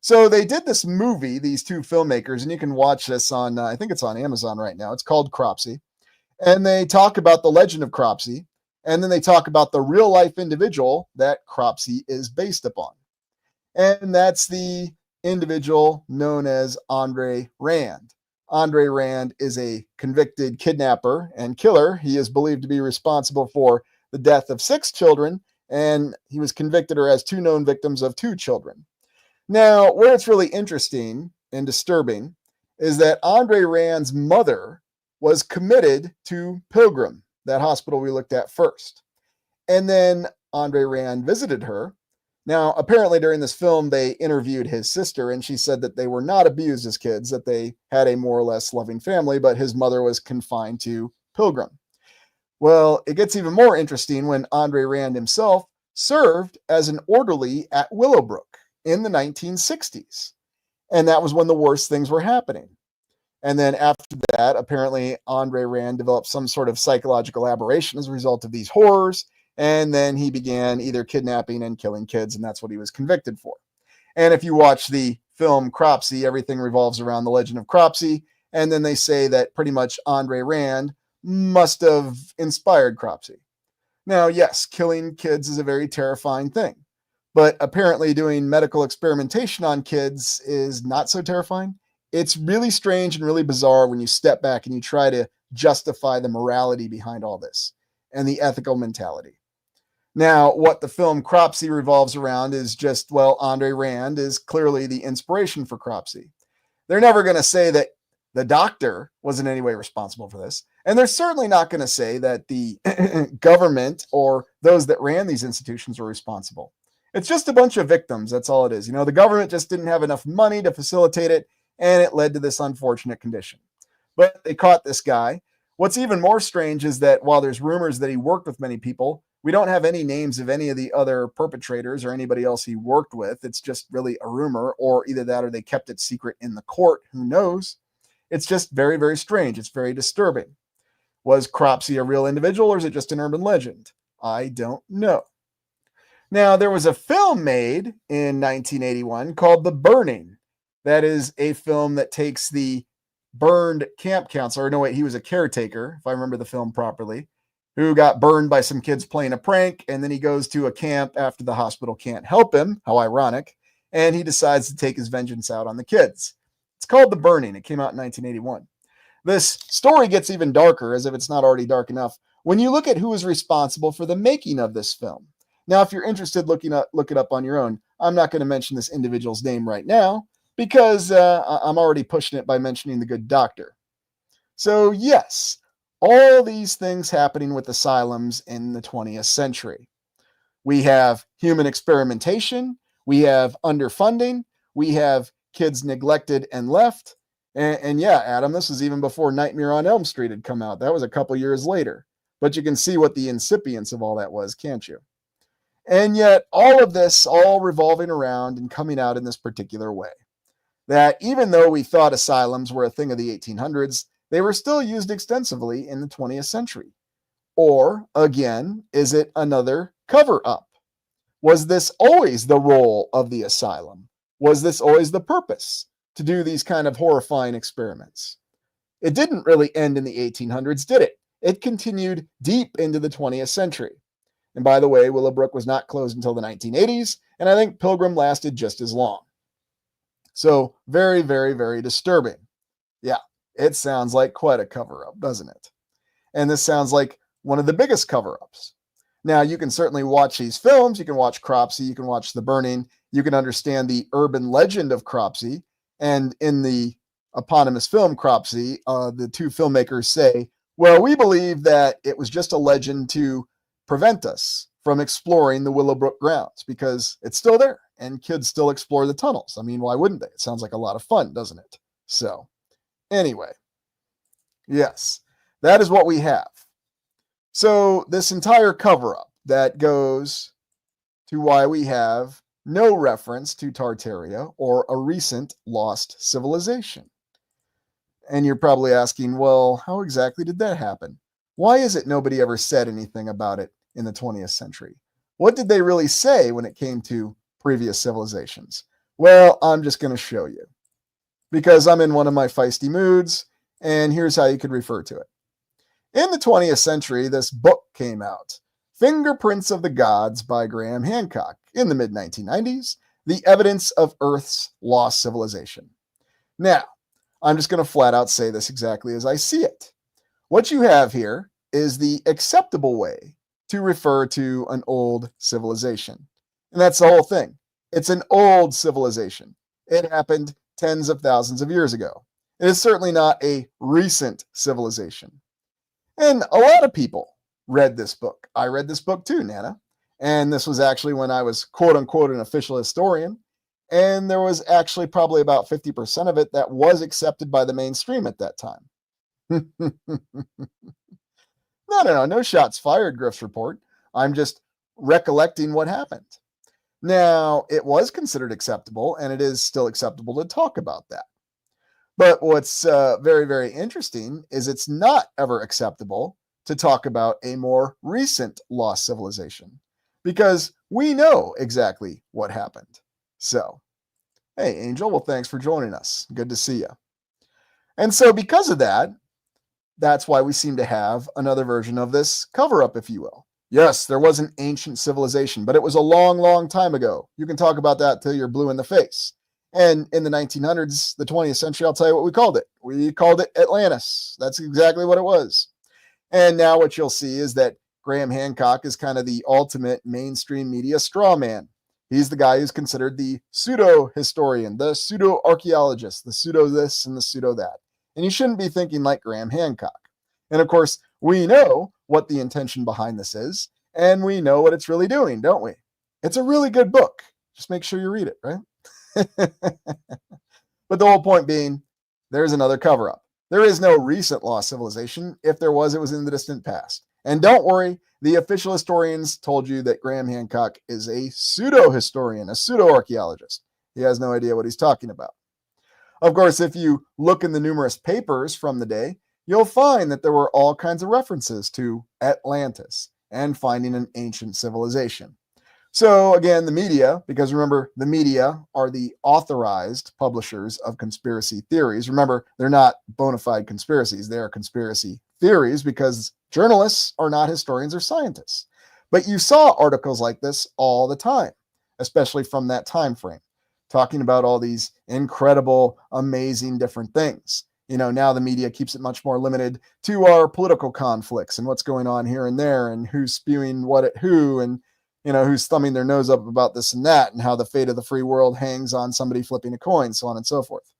So they did this movie, these two filmmakers, and you can watch this on, I think it's on Amazon right now. It's called Cropsey. And they talk about the legend of Cropsey. And then they talk about the real life individual that Cropsey is based upon. And that's the individual known as Andre Rand. Andre Rand is a convicted kidnapper and killer. He is believed to be responsible for the death of 6 children, and he was convicted or has 2 known victims of 2 children. Now, where it's really interesting and disturbing is that Andre Rand's mother was committed to Pilgrim, that hospital we looked at first. And then Andre Rand visited her. Now, apparently during this film, they interviewed his sister, and she said that they were not abused as kids, that they had a more or less loving family, but his mother was confined to Pilgrim. Well, it gets even more interesting when Andre Rand himself served as an orderly at Willowbrook in the 1960s. And that was when the worst things were happening. And then after that, apparently Andre Rand developed some sort of psychological aberration as a result of these horrors. And then he began either kidnapping and killing kids, and that's what he was convicted for. And if you watch the film Cropsey, everything revolves around the legend of Cropsey. And then they say that pretty much Andre Rand must have inspired Cropsey. Now, yes, killing kids is a very terrifying thing. But apparently doing medical experimentation on kids is not so terrifying. It's really strange and really bizarre when you step back and you try to justify the morality behind all this and the ethical mentality. Now, what the film Cropsey revolves around is just, well, Andre Rand is clearly the inspiration for Cropsey. They're never going to say that the doctor was in any way responsible for this. And they're certainly not going to say that the government or those that ran these institutions were responsible. It's just a bunch of victims. That's all it is. You know, the government just didn't have enough money to facilitate it, and it led to this unfortunate condition. But they caught this guy. What's even more strange is that while there's rumors that he worked with many people, we don't have any names of any of the other perpetrators or anybody else he worked with. It's just really a rumor, or either that or they kept it secret in the court. Who knows? It's just very, very strange. It's very disturbing. Was Cropsey a real individual, or is it just an urban legend? I don't know. Now, there was a film made in 1981 called The Burning. That is a film that takes the burned camp counselor. No, wait, he was a caretaker, if I remember the film properly, who got burned by some kids playing a prank. And then he goes to a camp after the hospital can't help him. How ironic. And he decides to take his vengeance out on the kids. It's called The Burning. It came out in 1981. This story gets even darker, as if it's not already dark enough, when you look at who was responsible for the making of this film. Now, if you're interested, look it up on your own. I'm not going to mention this individual's name right now because I'm already pushing it by mentioning the good doctor. So yes, all these things happening with asylums in the 20th century. We have human experimentation. We have underfunding. We have kids neglected and left. And yeah, Adam, this was even before Nightmare on Elm Street had come out. That was a couple years later. But you can see what the incipience of all that was, can't you? And yet all of this all revolving around and coming out in this particular way. That even though we thought asylums were a thing of the 1800s, they were still used extensively in the 20th century. Or, again, is it another cover-up? Was this always the role of the asylum? Was this always the purpose, to do these kind of horrifying experiments? It didn't really end in the 1800s, did it? it continued deep into the 20th century. And by the way, Willowbrook was not closed until the 1980s, and I think Pilgrim lasted just as long. So very, very, very disturbing. Yeah, it sounds like quite a cover-up, doesn't it? And this sounds like one of the biggest cover-ups. Now, you can certainly watch these films. You can watch Cropsey. You can watch The Burning. You can understand the urban legend of Cropsey. And in the eponymous film Cropsey, the two filmmakers say, well, we believe that it was just a legend to prevent us from exploring the Willowbrook grounds because it's still there and kids still explore the tunnels. I mean, why wouldn't they? It sounds like a lot of fun, doesn't it? So anyway, yes, that is what we have. So this entire cover-up that goes to why we have no reference to Tartaria or a recent lost civilization. And you're probably asking, well, how exactly did that happen? Why is it nobody ever said anything about it in the 20th century? What did they really say when it came to previous civilizations? Well, I'm just going to show you because I'm in one of my feisty moods, and here's how you could refer to it. In the 20th century, this book came out, Fingerprints of the Gods by Graham Hancock. In the mid-1990s, The Evidence of Earth's Lost Civilization. Now, I'm just going to flat out say this exactly as I see it. What you have here is the acceptable way to refer to an old civilization. And that's the whole thing. It's an old civilization. It happened tens of thousands of years ago. It is certainly not a recent civilization. And a lot of people read this book. I read this book too, Nana. And this was actually when I was quote unquote an official historian. And there was actually probably about 50% of it that was accepted by the mainstream at that time. No shots fired, Griff's report. I'm just recollecting what happened. Now, it was considered acceptable, and it is still acceptable to talk about that. But what's very, very interesting is it's not ever acceptable to talk about a more recent lost civilization because we know exactly what happened. So, hey, Angel, well, thanks for joining us. Good to see you. And so because of that, that's why we seem to have another version of this cover-up, if you will. Yes, there was an ancient civilization, but it was a long, long time ago. You can talk about that till you're blue in the face. And in the 1900s, the 20th century, I'll tell you what we called it. We called it Atlantis. That's exactly what it was. And now what you'll see is that Graham Hancock is kind of the ultimate mainstream media straw man. He's the guy who's considered the pseudo-historian, the pseudo-archaeologist, the pseudo-this and the pseudo-that. And you shouldn't be thinking like Graham Hancock. And of course, we know what the intention behind this is, and we know what it's really doing, don't we? It's a really good book. Just make sure you read it, right? But the whole point being, there's another cover-up. There is no recent lost civilization. If there was, it was in the distant past. And don't worry, the official historians told you that Graham Hancock is a pseudo-historian, a pseudo-archaeologist. He has no idea what he's talking about. Of course, if you look in the numerous papers from the day, you'll find that there were all kinds of references to Atlantis and finding an ancient civilization. So again, the media, because remember, the media are the authorized publishers of conspiracy theories. Remember, they're not bona fide conspiracies. They are conspiracy theories because journalists are not historians or scientists. But you saw articles like this all the time, especially from that time frame, talking about all these incredible, amazing different things. You know, now the media keeps it much more limited to our political conflicts and what's going on here and there and who's spewing what at who and, you know, who's thumbing their nose up about this and that and how the fate of the free world hangs on somebody flipping a coin, so on and so forth.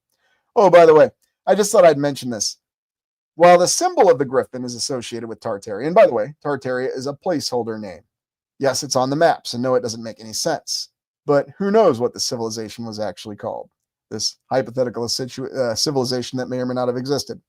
Oh, by the way, I just thought I'd mention this. While the symbol of the griffin is associated with Tartaria, and by the way, Tartaria is a placeholder name. Yes, it's on the maps, and no, it doesn't make any sense. But who knows what the civilization was actually called? This hypothetical civilization that may or may not have existed.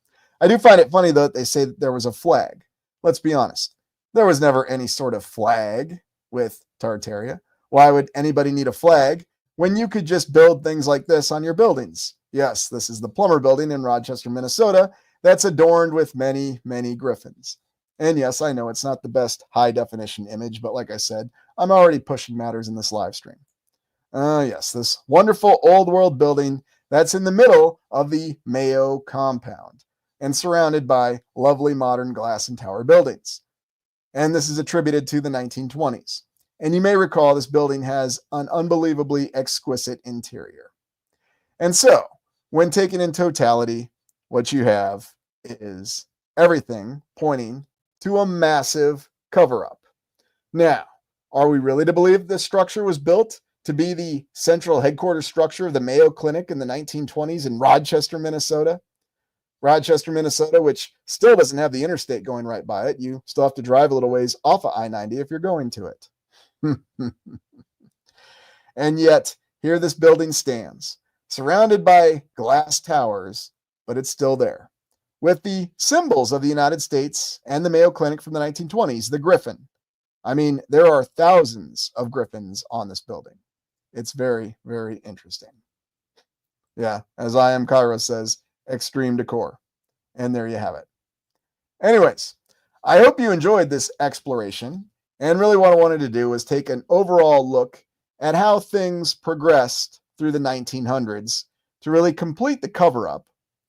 I do find it funny, though, that they say that there was a flag. Let's be honest. There was never any sort of flag with Tartaria. Why would anybody need a flag when you could just build things like this on your buildings? Yes, this is the Plummer Building in Rochester, Minnesota, that's adorned with many, many griffins. And yes, I know it's not the best high-definition image, but like I said, I'm already pushing matters in this live stream. Yes, this wonderful old world building that's in the middle of the Mayo compound. and surrounded by lovely modern glass and tower buildings. And this is attributed to the 1920s. And you may recall this building has an unbelievably exquisite interior. And so, when taken in totality, what you have is everything pointing to a massive cover up. Now, are we really to believe this structure was built to be the central headquarters structure of the Mayo Clinic in the 1920s in Rochester, Minnesota? Rochester, Minnesota, which still doesn't have the interstate going right by it. You still have to drive a little ways off of I-90 if you're going to it. And yet, here this building stands, surrounded by glass towers, but it's still there, with the symbols of the United States and the Mayo Clinic from the 1920s, the griffin. I mean, there are thousands of griffins on this building. It's very, very interesting. Yeah, as I Am Cairo says, extreme decor. And there you have it. Anyways, I hope you enjoyed this exploration. And really what I wanted to do was take an overall look at how things progressed through the 1900s to really complete the cover-up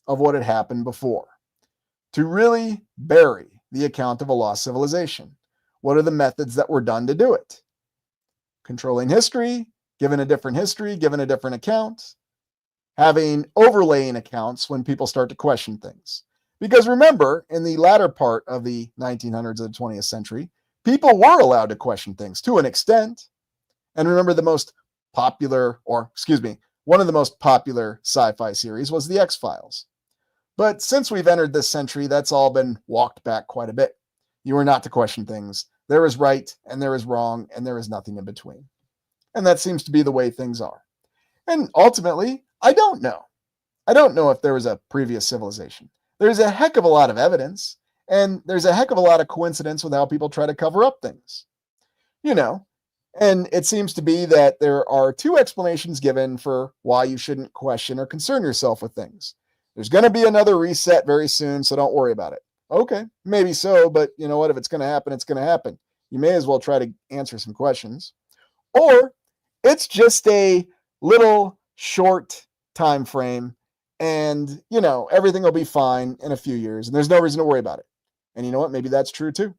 of what had happened before, to really bury the account of a lost civilization. What are the methods that were done to do it? Controlling history, given a different history, given a different account, having overlaying accounts when people start to question things. Because remember, in the latter part of the 1900s of the 20th century, people were allowed to question things to an extent. And remember, one of the most popular sci-fi series was The X-Files. But since we've entered this century, that's all been walked back quite a bit. You are not to question things. There is right and there is wrong and there is nothing in between. And that seems to be the way things are. And ultimately, I don't know. I don't know if there was a previous civilization. There's a heck of a lot of evidence, and there's a heck of a lot of coincidence with how people try to cover up things. And it seems to be that there are two explanations given for why you shouldn't question or concern yourself with things. There's going to be another reset very soon, so don't worry about it. Okay, maybe so, but you know what? If it's going to happen, it's going to happen. You may as well try to answer some questions. Or it's just a little short time frame, and everything will be fine in a few years, and there's no reason to worry about it. And you know what? Maybe that's true too.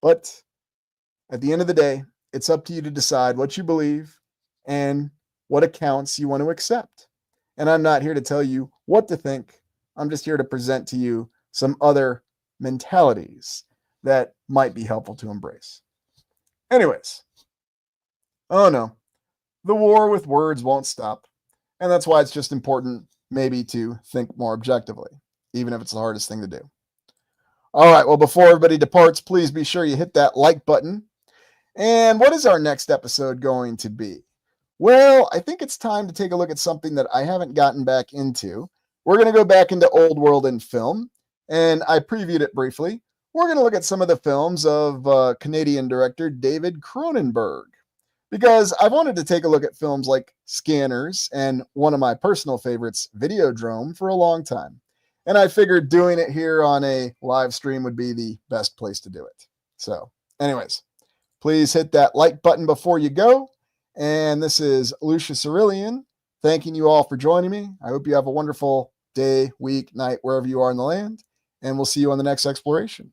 But at the end of the day, it's up to you to decide what you believe and what accounts you want to accept. And I'm not here to tell you what to think. I'm just here to present to you some other mentalities that might be helpful to embrace. Anyways, oh no, the war with words won't stop. And that's why it's just important maybe to think more objectively, even if it's the hardest thing to do. All right, well, before everybody departs, please be sure you hit that like button. And what is our next episode going to be? Well, I think it's time to take a look at something that I haven't gotten back into. We're going to go back into old world in film, and I previewed it briefly. We're going to look at some of the films of Canadian director David Cronenberg, because I've wanted to take a look at films like Scanners and one of my personal favorites, Videodrome, for a long time. And I figured doing it here on a live stream would be the best place to do it. So anyways, please hit that like button before you go. And this is Lucius Aurelian, thanking you all for joining me. I hope you have a wonderful day, week, night, wherever you are in the land. And we'll see you on the next exploration.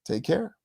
Take care.